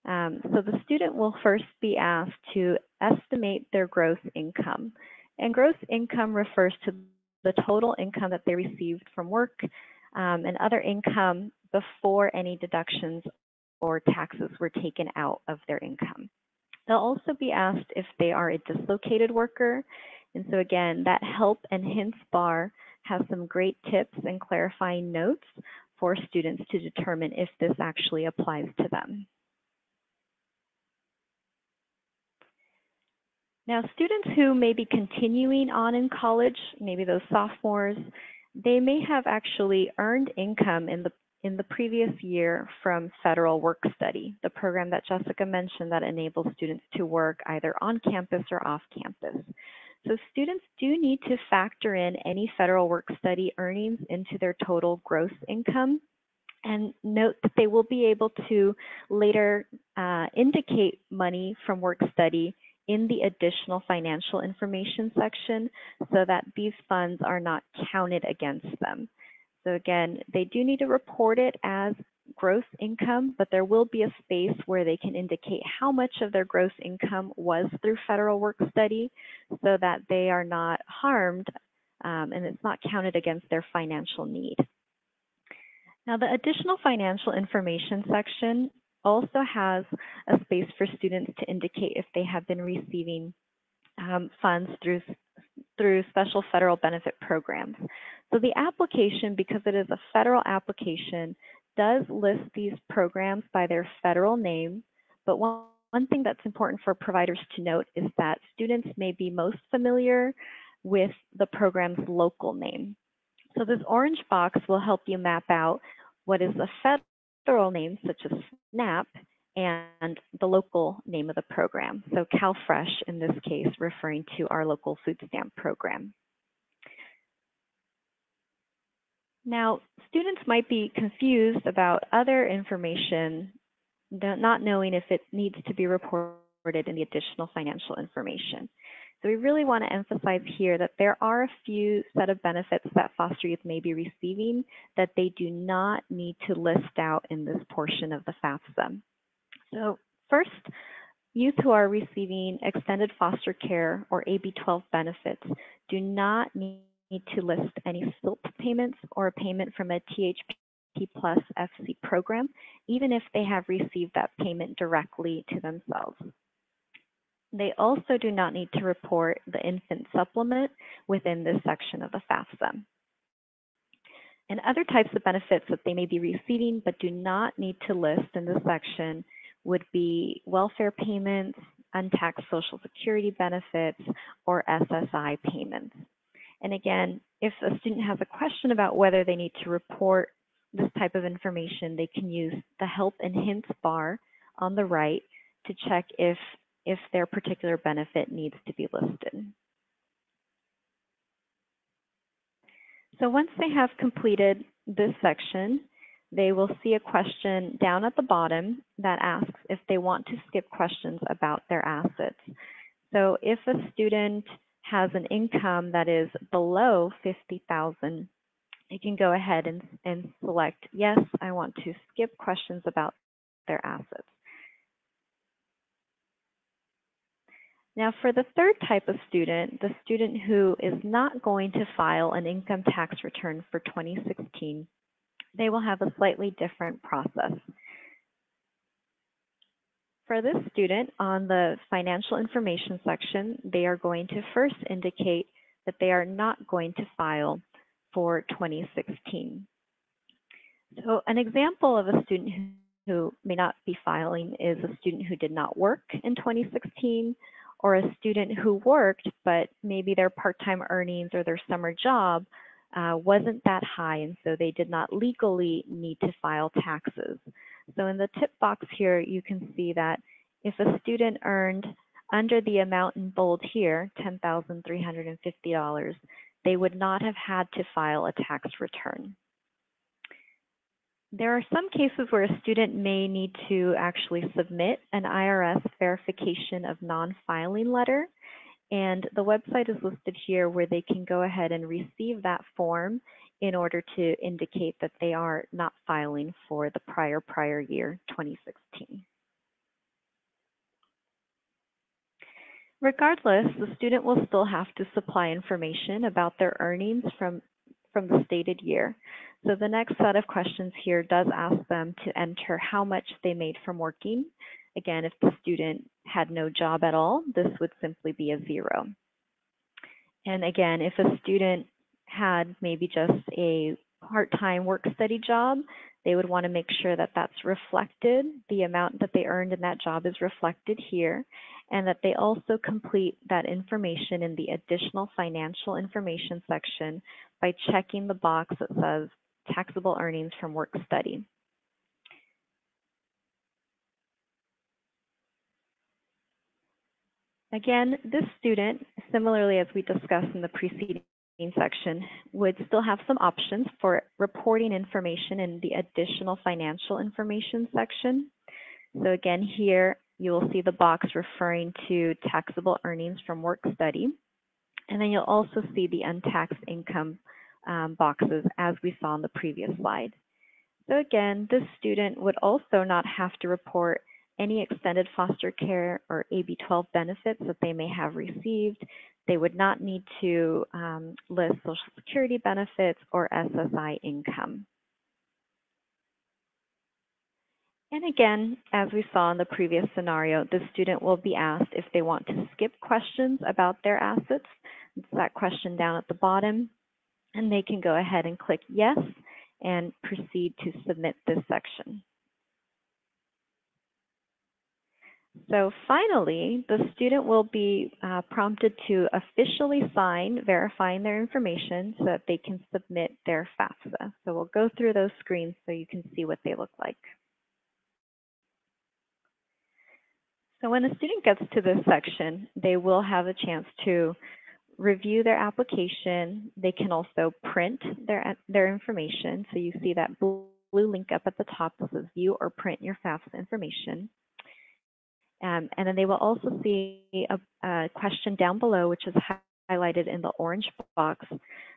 So the student will first be asked to estimate their gross income. And gross income refers to the total income that they received from work and other income before any deductions or taxes were taken out of their income. They'll also be asked if they are a dislocated worker. And so again, that help and hints bar has some great tips and clarifying notes for students to determine if this actually applies to them. Now, students who may be continuing on in college, maybe those sophomores, they may have actually earned income in the previous year from federal work study, the program that Jessica mentioned that enables students to work either on campus or off campus. So students do need to factor in any federal work study earnings into their total gross income. And note that they will be able to later indicate money from work study in the additional financial information section so that these funds are not counted against them. So again, they do need to report it as gross income, but there will be a space where they can indicate how much of their gross income was through federal work study so that they are not harmed and it's not counted against their financial need. Now, the additional financial information section also has a space for students to indicate if they have been receiving funds through special federal benefit programs. So the application, because it is a federal application, does list these programs by their federal name, but one thing that's important for providers to note is that students may be most familiar with the program's local name. So this orange box will help you map out what is the federal name, such as SNAP, and the local name of the program. So CalFresh, in this case, referring to our local food stamp program. Now, students might be confused about other information, not knowing if it needs to be reported in the additional financial information. So we really want to emphasize here that there are a few set of benefits that foster youth may be receiving that they do not need to list out in this portion of the FAFSA. So first, youth who are receiving extended foster care or AB-12 benefits do not need to list any SILP payments or a payment from a THP plus FC program, even if they have received that payment directly to themselves. They also do not need to report the infant supplement within this section of the FAFSA. And other types of benefits that they may be receiving but do not need to list in this section would be welfare payments, untaxed Social Security benefits, or SSI payments. And again, if a student has a question about whether they need to report this type of information, they can use the Help and Hints bar on the right to check if their particular benefit needs to be listed. So once they have completed this section, they will see a question down at the bottom that asks if they want to skip questions about their assets. So if a student has an income that is below $50,000, they can go ahead and select, yes, I want to skip questions about their assets. Now, for the third type of student, the student who is not going to file an income tax return for 2016, they will have a slightly different process. For this student, on the financial information section, they are going to first indicate that they are not going to file for 2016. So an example of a student who may not be filing is a student who did not work in 2016, or a student who worked, but maybe their part-time earnings or their summer job wasn't that high, and so they did not legally need to file taxes. So in the tip box here, you can see that if a student earned under the amount in bold here, $10,350, they would not have had to file a tax return. There are some cases where a student may need to actually submit an IRS verification of non-filing letter, and the website is listed here where they can go ahead and receive that form in order to indicate that they are not filing for the prior year, 2016. Regardless, the student will still have to supply information about their earnings from the stated year. So the next set of questions here does ask them to enter how much they made from working. Again, if the student had no job at all, this would simply be a 0. And again, if a student had maybe just a part-time work-study job, they would want to make sure that that's reflected, the amount that they earned in that job is reflected here, and that they also complete that information in the additional financial information section by checking the box that says taxable earnings from work study. Again, this student, similarly as we discussed in the preceding section, would still have some options for reporting information in the additional financial information section. So again, here you will see the box referring to taxable earnings from work study. And then you'll also see the untaxed income boxes as we saw in the previous slide. So again, this student would also not have to report any extended foster care or AB 12 benefits that they may have received. They would not need to list Social Security benefits or SSI income. And again, as we saw in the previous scenario, the student will be asked if they want to skip questions about their assets. It's that question down at the bottom, and they can go ahead and click yes and proceed to submit this section. So finally, the student will be prompted to officially sign, verifying their information so that they can submit their FAFSA. So we'll go through those screens so you can see what they look like. So when a student gets to this section, they will have a chance to review their application. They can also print their information. So you see that blue link up at the top that says view or print your FAFSA information. And then they will also see a question down below, which is highlighted in the orange box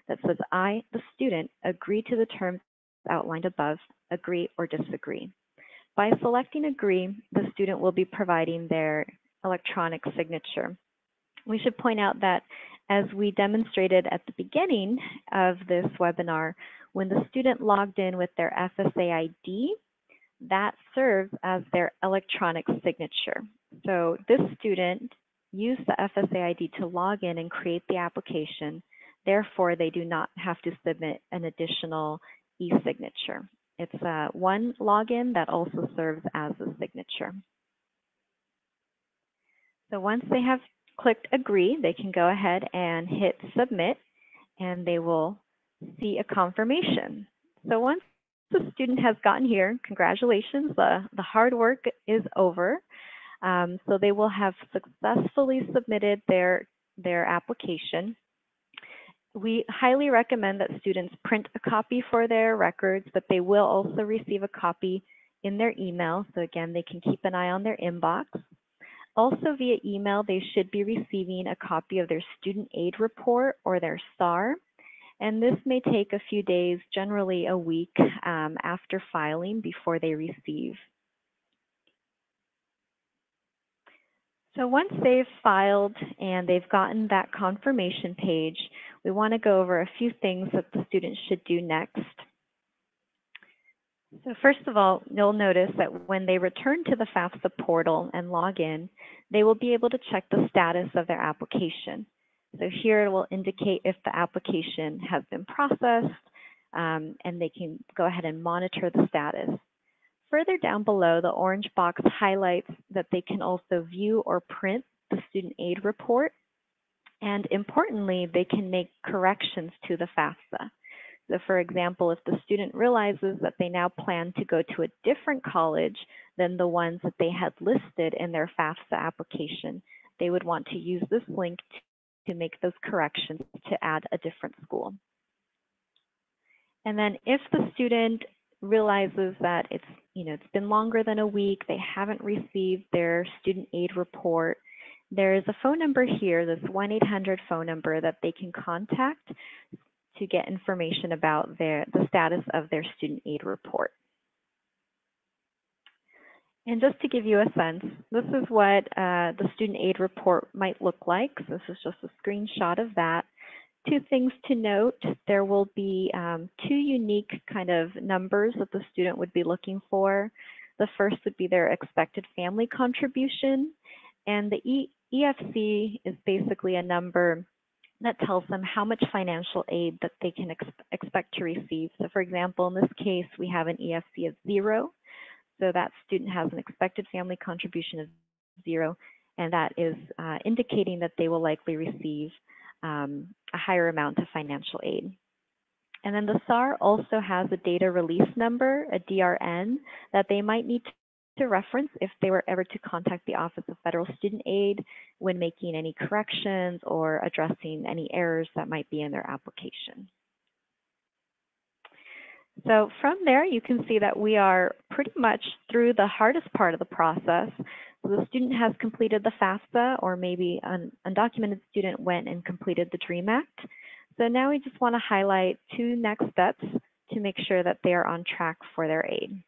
that says, I, the student, agree to the terms outlined above, agree or disagree. By selecting agree, the student will be providing their electronic signature. We should point out that as we demonstrated at the beginning of this webinar, when the student logged in with their FSA ID, that serves as their electronic signature. So this student used the FSA ID to log in and create the application. Therefore, they do not have to submit an additional e-signature. It's one login that also serves as a signature. So once they have clicked agree, they can go ahead and hit submit, and they will see a confirmation. So once the student has gotten here, congratulations, the hard work is over. So they will have successfully submitted their application. We highly recommend that students print a copy for their records, but they will also receive a copy in their email. So again, they can keep an eye on their inbox. Also via email, they should be receiving a copy of their student aid report or their SAR. And this may take a few days, generally a week after filing before they receive. So once they've filed and they've gotten that confirmation page, we want to go over a few things that the students should do next. So first of all, you'll notice that when they return to the FAFSA portal and log in, they will be able to check the status of their application. So here it will indicate if the application has been processed, and they can go ahead and monitor the status. Further down below, the orange box highlights that they can also view or print the student aid report. And importantly, they can make corrections to the FAFSA. So for example, if the student realizes that they now plan to go to a different college than the ones that they had listed in their FAFSA application, they would want to use this link to make those corrections to add a different school. And then if the student realizes that it's been longer than a week, they haven't received their student aid report, there is a phone number here, this 1-800 phone number that they can contact to get information about the status of their student aid report. And just to give you a sense, this is what the student aid report might look like. So this is just a screenshot of that. Two things to note, there will be two unique kind of numbers that the student would be looking for. The first would be their expected family contribution, and the EFC is basically a number that tells them how much financial aid that they can expect to receive. So for example, in this case, we have an EFC of 0. So that student has an expected family contribution of 0, and that is indicating that they will likely receive a higher amount of financial aid. And then the SAR also has a data release number, a DRN, that they might need to reference if they were ever to contact the Office of Federal Student Aid when making any corrections or addressing any errors that might be in their application. So from there, you can see that we are pretty much through the hardest part of the process. So the student has completed the FAFSA, or maybe an undocumented student went and completed the DREAM Act. So now we just want to highlight 2 next steps to make sure that they are on track for their aid.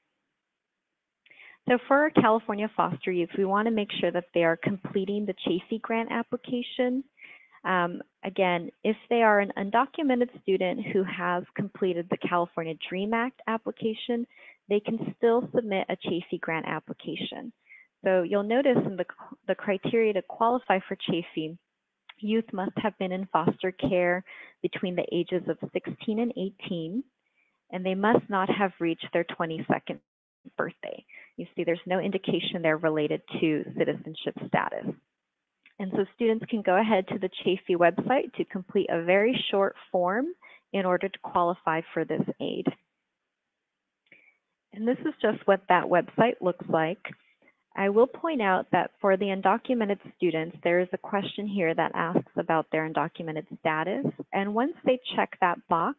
So for our California foster youth, we want to make sure that they are completing the Chafee grant application. Again, if they are an undocumented student who has completed the California DREAM Act application, they can still submit a Chafee grant application. So you'll notice in the criteria to qualify for Chafee, youth must have been in foster care between the ages of 16 and 18, and they must not have reached their 22nd birthday. You see there's no indication there related to citizenship status. And so students can go ahead to the Chafee website to complete a very short form in order to qualify for this aid. And this is just what that website looks like. I will point out that for the undocumented students, there is a question here that asks about their undocumented status. And once they check that box,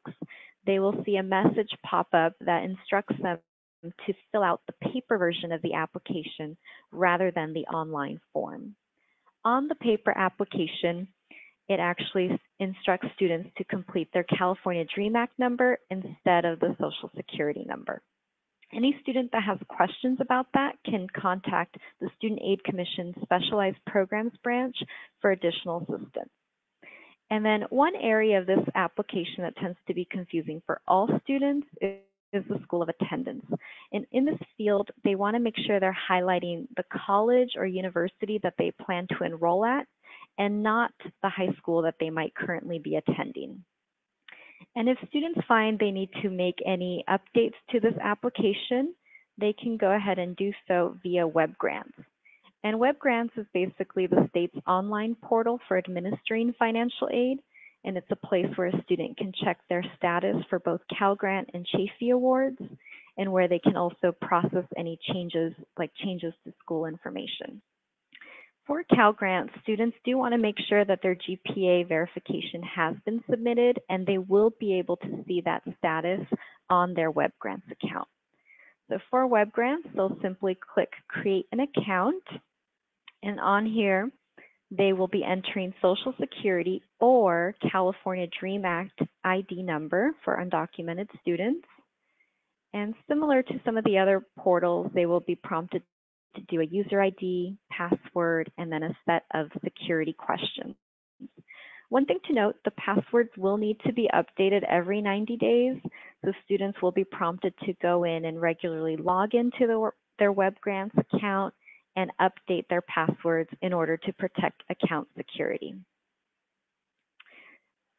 they will see a message pop up that instructs them to fill out the paper version of the application rather than the online form. On the paper application, it actually instructs students to complete their California DREAM Act number instead of the Social Security number. Any student that has questions about that can contact the Student Aid Commission's Specialized Programs branch for additional assistance. And then one area of this application that tends to be confusing for all students is the school of attendance. And in this field, they want to make sure they're highlighting the college or university that they plan to enroll at and not the high school that they might currently be attending. And if students find they need to make any updates to this application, they can go ahead and do so via Web Grants. And Web Grants is basically the state's online portal for administering financial aid, and it's a place where a student can check their status for both Cal Grant and Chafee awards, and where they can also process any changes, like changes to school information. For Cal Grant, students do want to make sure that their GPA verification has been submitted, and they will be able to see that status on their Web Grants account. So for Web Grants, they'll simply click Create an Account, and on here, they will be entering Social Security or California DREAM Act ID number for undocumented students. And similar to some of the other portals, they will be prompted to do a user ID, password, and then a set of security questions. One thing to note, the passwords will need to be updated every 90 days. So students will be prompted to go in and regularly log into their Web Grants account and update their passwords in order to protect account security.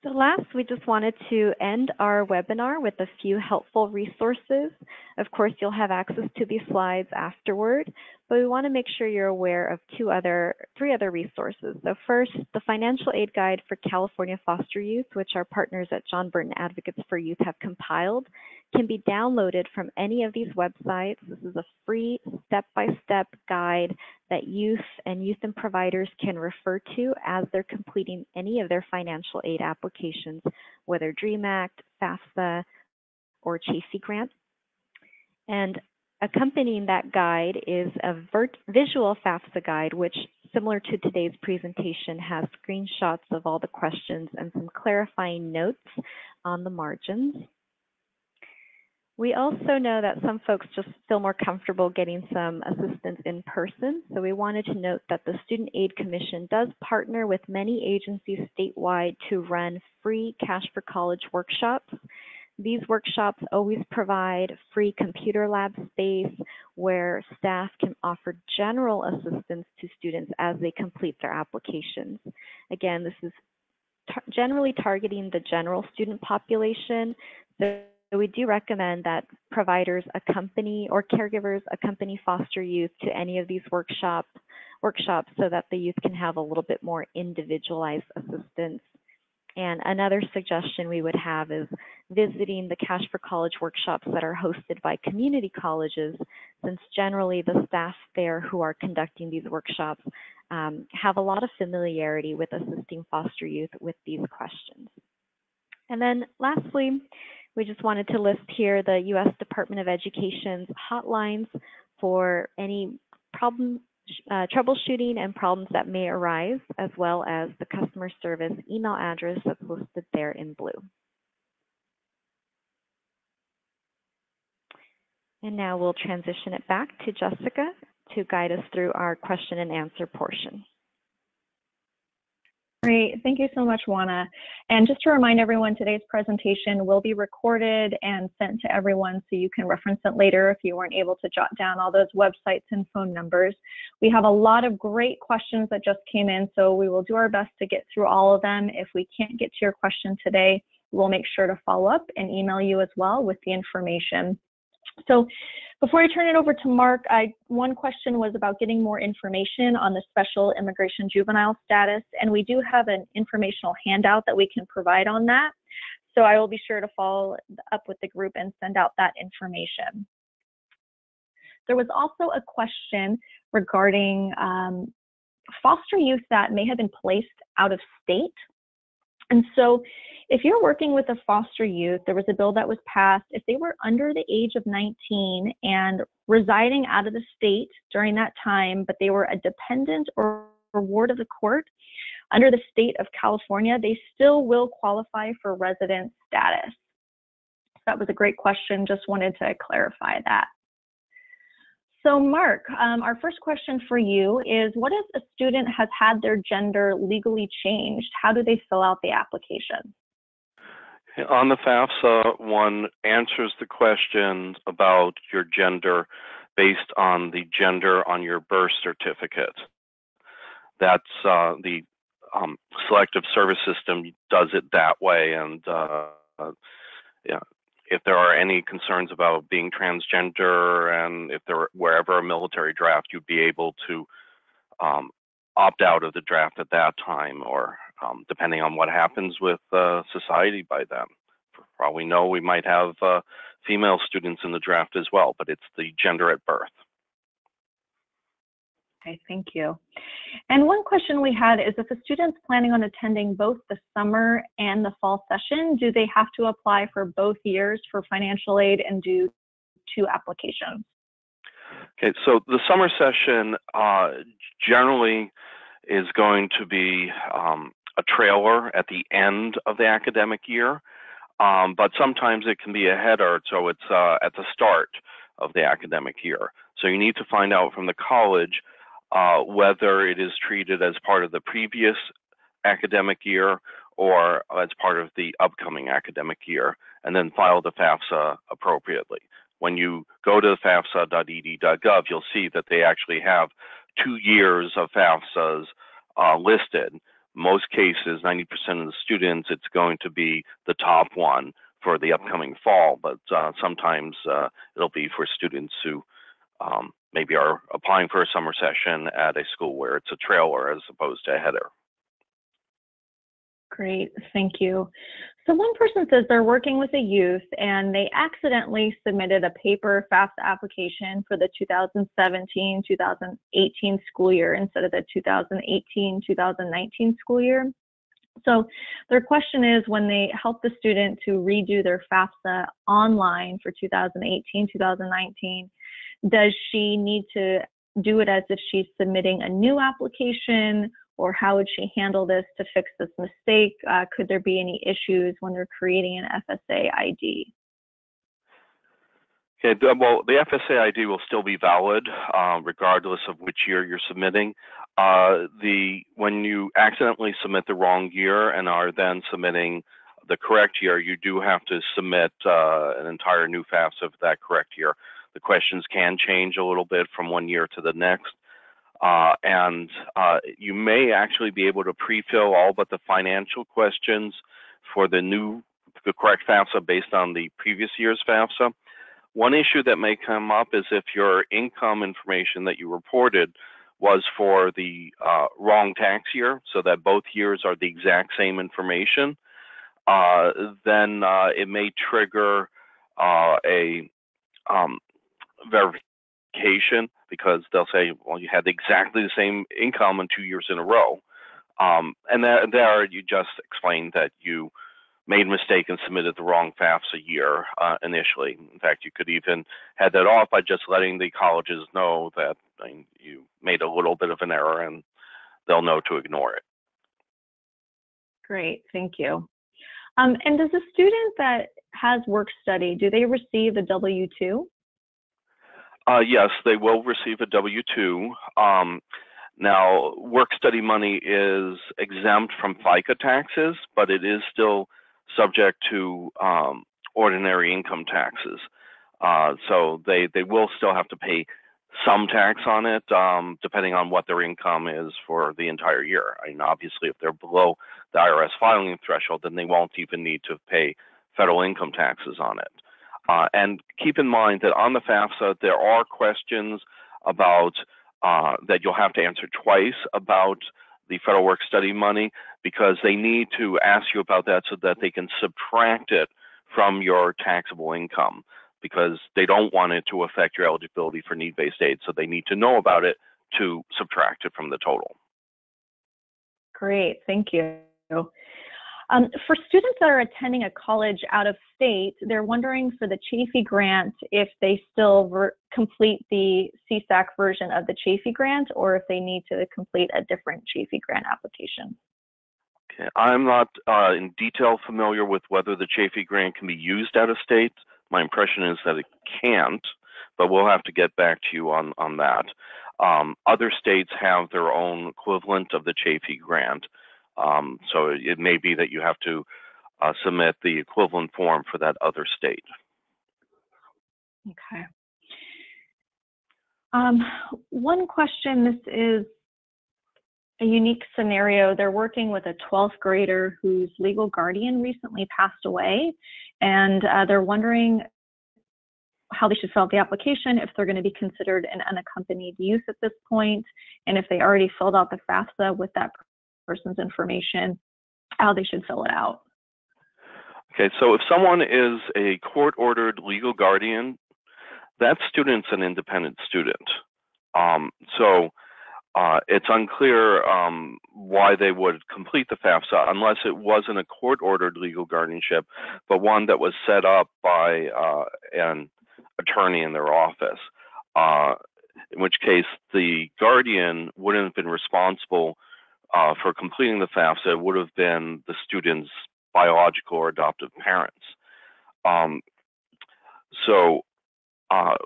So last, we just wanted to end our webinar with a few helpful resources. Of course, you'll have access to these slides afterward, but we want to make sure you're aware of three other resources. So first, the Financial Aid Guide for California Foster Youth, which our partners at John Burton Advocates for Youth have compiled, can be downloaded from any of these websites. This is a free step-by-step guide that youth and providers can refer to as they're completing any of their financial aid applications, whether DREAM Act, FAFSA, or Chafee Grant. And accompanying that guide is a visual FAFSA guide, which, similar to today's presentation, has screenshots of all the questions and some clarifying notes on the margins. We also know that some folks just feel more comfortable getting some assistance in person, so we wanted to note that the Student Aid Commission does partner with many agencies statewide to run free Cash for College workshops. These workshops always provide free computer lab space where staff can offer general assistance to students as they complete their applications. Again, this is generally targeting the general student population. So we do recommend that providers accompany or caregivers accompany foster youth to any of these workshops so that the youth can have a little bit more individualized assistance. And another suggestion we would have is visiting the Cash for College workshops that are hosted by community colleges, since generally the staff there who are conducting these workshops have a lot of familiarity with assisting foster youth with these questions. And then lastly, we just wanted to list here the U.S. Department of Education's hotlines for any troubleshooting and problems that may arise, as well as the customer service email address that's listed there in blue. And now we'll transition it back to Jessica to guide us through our question and answer portion. Great, thank you so much, Juana. And just to remind everyone, today's presentation will be recorded and sent to everyone so you can reference it later if you weren't able to jot down all those websites and phone numbers. We have a lot of great questions that just came in, so we will do our best to get through all of them. If we can't get to your question today, we'll make sure to follow up and email you as well with the information. So before I turn it over to Mark, one question was about getting more information on the special immigration juvenile status, and we do have an informational handout that we can provide on that. So I will be sure to follow up with the group and send out that information. There was also a question regarding foster youth that may have been placed out of state. And so if you're working with a foster youth, there was a bill that was passed. If they were under the age of 19 and residing out of the state during that time, but they were a dependent or ward of the court under the state of California, they still will qualify for resident status. That was a great question. Just wanted to clarify that. So Mark, our first question for you is, what if a student has had their gender legally changed? How do they fill out the application? On the FAFSA, one answers the question about your gender based on the gender on your birth certificate. That's the selective service system does it that way, and yeah. If there are any concerns about being transgender, and if there were ever a military draft, you'd be able to opt out of the draft at that time, or depending on what happens with society by then. For all we know, we might have female students in the draft as well, but it's the gender at birth. Okay, thank you. And one question we had is, if a student's planning on attending both the summer and the fall session, do they have to apply for both years for financial aid and do 2 applications? Okay, so the summer session generally is going to be a trailer at the end of the academic year, but sometimes it can be a header, so it's at the start of the academic year. So you need to find out from the college whether it is treated as part of the previous academic year or as part of the upcoming academic year, and then file the FAFSA appropriately. When you go to FAFSA.ed.gov, you'll see that they actually have 2 years of FAFSAs listed. Most cases, 90% of the students, it's going to be the top one for the upcoming fall, but sometimes it'll be for students who maybe are applying for a summer session at a school where it's a trailer as opposed to a header. Great, thank you. So one person says they're working with a youth and they accidentally submitted a paper FAFSA application for the 2017-2018 school year instead of the 2018-2019 school year. So their question is, when they help the student to redo their FAFSA online for 2018-2019, does she need to do it as if she's submitting a new application, or how would she handle this to fix this mistake? Could there be any issues when they're creating an FSA ID? Okay, well, the FSA ID will still be valid regardless of which year you're submitting. When you accidentally submit the wrong year and are then submitting the correct year, you do have to submit an entire new FAFSA for that correct year. The questions can change a little bit from one year to the next. And you may actually be able to pre-fill all but the financial questions for the correct FAFSA based on the previous year's FAFSA. One issue that may come up is if your income information that you reported was for the wrong tax year, so that both years are the exact same information, then it may trigger a verification, because they'll say, well, you had exactly the same income in 2 years in a row. And there you just explained that you made a mistake and submitted the wrong FAFSA year initially. In fact, you could even head that off by just letting the colleges know that you made a little bit of an error, and they'll know to ignore it. Great, thank you. And does a student that has work study, do they receive a W-2? Yes, they will receive a W-2. Now, work study money is exempt from FICA taxes, but it is still subject to ordinary income taxes. So they will still have to pay some tax on it, depending on what their income is for the entire year. I mean, obviously, if they're below the IRS filing threshold, then they won't even need to pay federal income taxes on it. And keep in mind that on the FAFSA, there are questions about that you'll have to answer twice about the federal work study money, because they need to ask you about that so that they can subtract it from your taxable income, because they don't want it to affect your eligibility for need-based aid. So they need to know about it to subtract it from the total. Great, thank you. For students that are attending a college out of state, they're wondering for the Chafee grant if they still complete the CSAC version of the Chafee grant, or if they need to complete a different Chafee grant application. Okay. I'm not in detail familiar with whether the Chafee grant can be used out of state. My impression is that it can't, but we'll have to get back to you on that. Other states have their own equivalent of the Chafee grant. So it may be that you have to submit the equivalent form for that other state. Okay. One question, this is a unique scenario. They're working with a 12th grader whose legal guardian recently passed away, and they're wondering how they should fill out the application, if they're going to be considered an unaccompanied youth at this point, and if they already filled out the FAFSA with that person's information, how they should fill it out. Okay, so if someone is a court-ordered legal guardian, that student's an independent student. It's unclear why they would complete the FAFSA unless it wasn't a court-ordered legal guardianship, but one that was set up by an attorney in their office, in which case the guardian wouldn't have been responsible for completing the FAFSA. It would have been the student's biological or adoptive parents.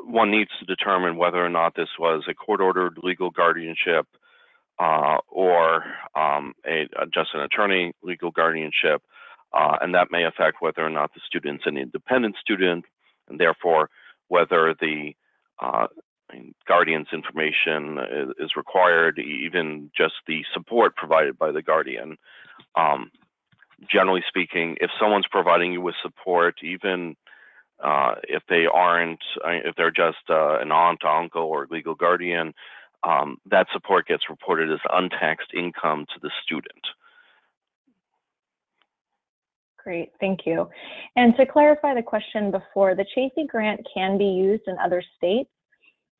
One needs to determine whether or not this was a court-ordered legal guardianship or just an attorney legal guardianship, and that may affect whether or not the student's an independent student, and therefore whether the guardian's information is required, even just the support provided by the guardian. Generally speaking, if someone's providing you with support, even if they aren't, if they're just an aunt, uncle, or legal guardian, that support gets reported as untaxed income to the student. Great, thank you. And to clarify the question before, the Chafee grant can be used in other states,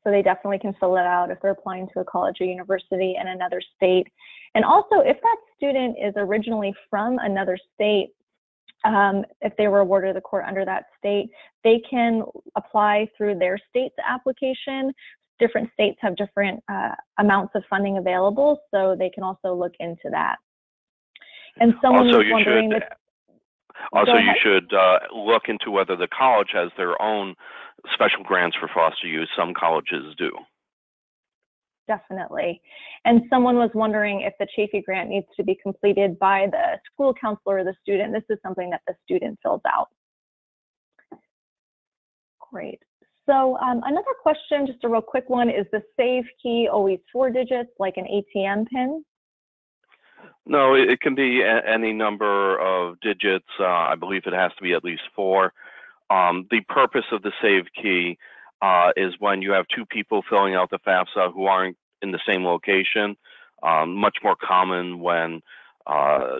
so they definitely can fill it out if they're applying to a college or university in another state. And also, if that student is originally from another state, if they were awarded the court under that state, they can apply through their state's application. Different states have different amounts of funding available, so they can also look into that. And someone was wondering if... Also, you should look into whether the college has their own special grants for foster youth. Some colleges do. Definitely. And someone was wondering if the Chafee grant needs to be completed by the school counselor or the student. This is something that the student fills out. Great. So another question, just a real quick one, is the save key always 4 digits like an ATM PIN? No, it can be any number of digits. I believe it has to be at least 4. The purpose of the save key is when you have 2 people filling out the FAFSA who aren't in the same location. Much more common when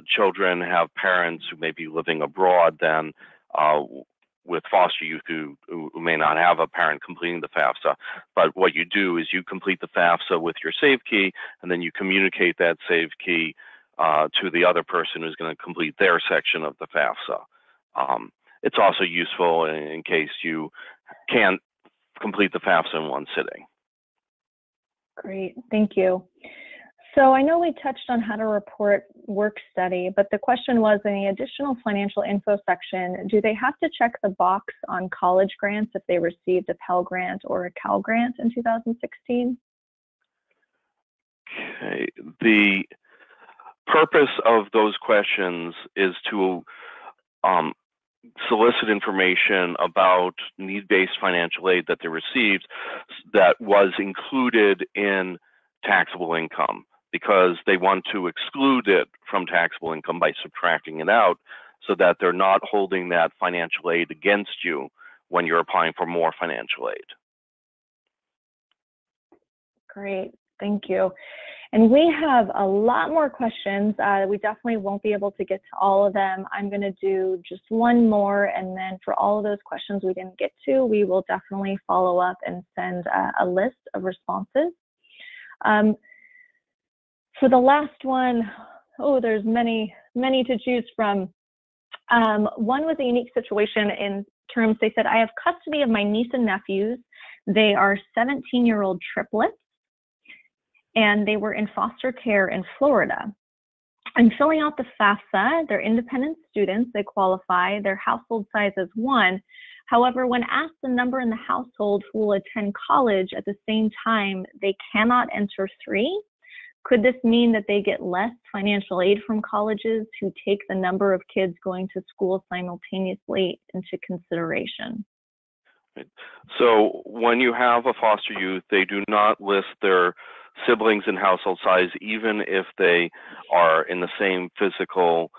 children have parents who may be living abroad than with foster youth who may not have a parent completing the FAFSA. But what you do is you complete the FAFSA with your save key, and then you communicate that save key to the other person who's going to complete their section of the FAFSA. It's also useful in case you can't complete the FAFSA in one sitting. Great, thank you. So I know we touched on how to report work study, but the question was, in the additional financial info section, do they have to check the box on college grants if they received a Pell Grant or a Cal Grant in 2016? Okay. The purpose of those questions is to solicit information about need-based financial aid that they received that was included in taxable income, because they want to exclude it from taxable income by subtracting it out, so that they're not holding that financial aid against you when you're applying for more financial aid. Great, thank you. And we have a lot more questions. We definitely won't be able to get to all of them. I'm going to do just one more, and then for all of those questions we didn't get to, we will definitely follow up and send a list of responses. For the last one, there's many to choose from. One was a unique situation in terms, they said, I have custody of my niece and nephews. They are 17-year-old triplets, and they were in foster care in Florida. I'm filling out the FAFSA. They're independent students. They qualify. Their household size is 1. However, when asked the number in the household who will attend college at the same time, they cannot enter 3. Could this mean that they get less financial aid from colleges who take the number of kids going to school simultaneously into consideration? So when you have a foster youth, they do not list their siblings and household size, even if they are in the same physical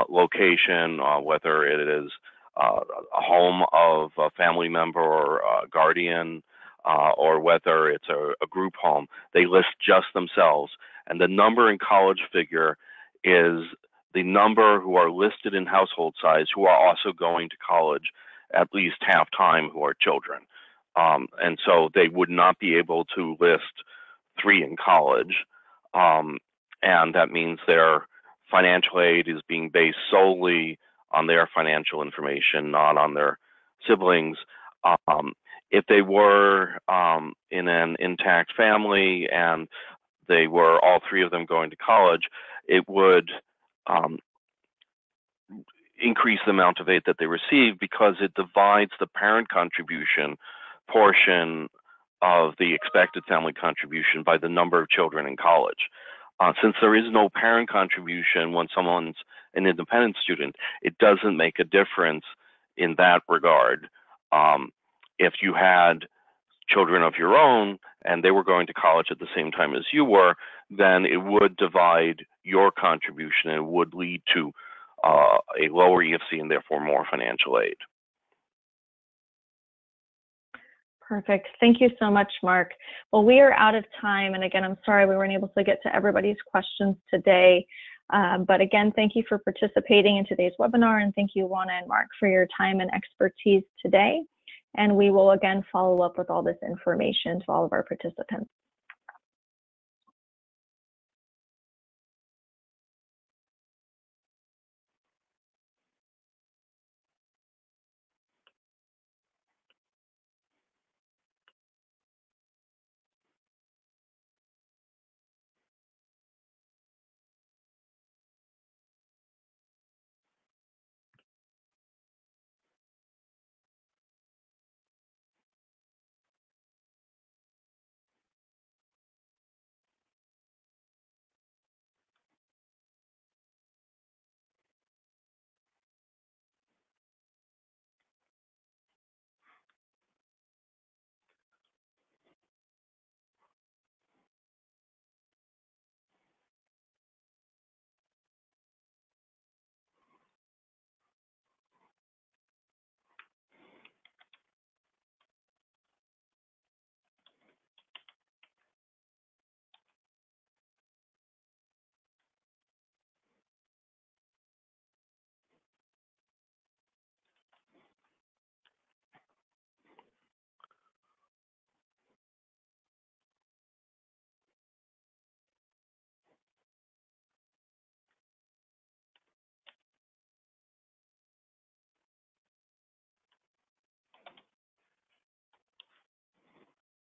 location, whether it is a home of a family member or a guardian, or whether it's a group home. They list just themselves. And the number in college figure is the number who are listed in household size who are also going to college at least half time, who are children. And so they would not be able to list 3 in college. And that means their financial aid is being based solely on their financial information, not on their siblings. If they were in an intact family and they were all 3 of them going to college, it would increase the amount of aid that they receive, because it divides the parent contribution portion of the expected family contribution by the number of children in college. Since there is no parent contribution when someone's an independent student, it doesn't make a difference in that regard. If you had children of your own and they were going to college at the same time as you were, then it would divide your contribution and it would lead to a lower EFC and therefore more financial aid. Perfect. Thank you so much, Mark. Well, we are out of time. And again, I'm sorry we weren't able to get to everybody's questions today. But again, thank you for participating in today's webinar. And thank you, Juana and Mark, for your time and expertise today. And we will again follow up with all this information to all of our participants.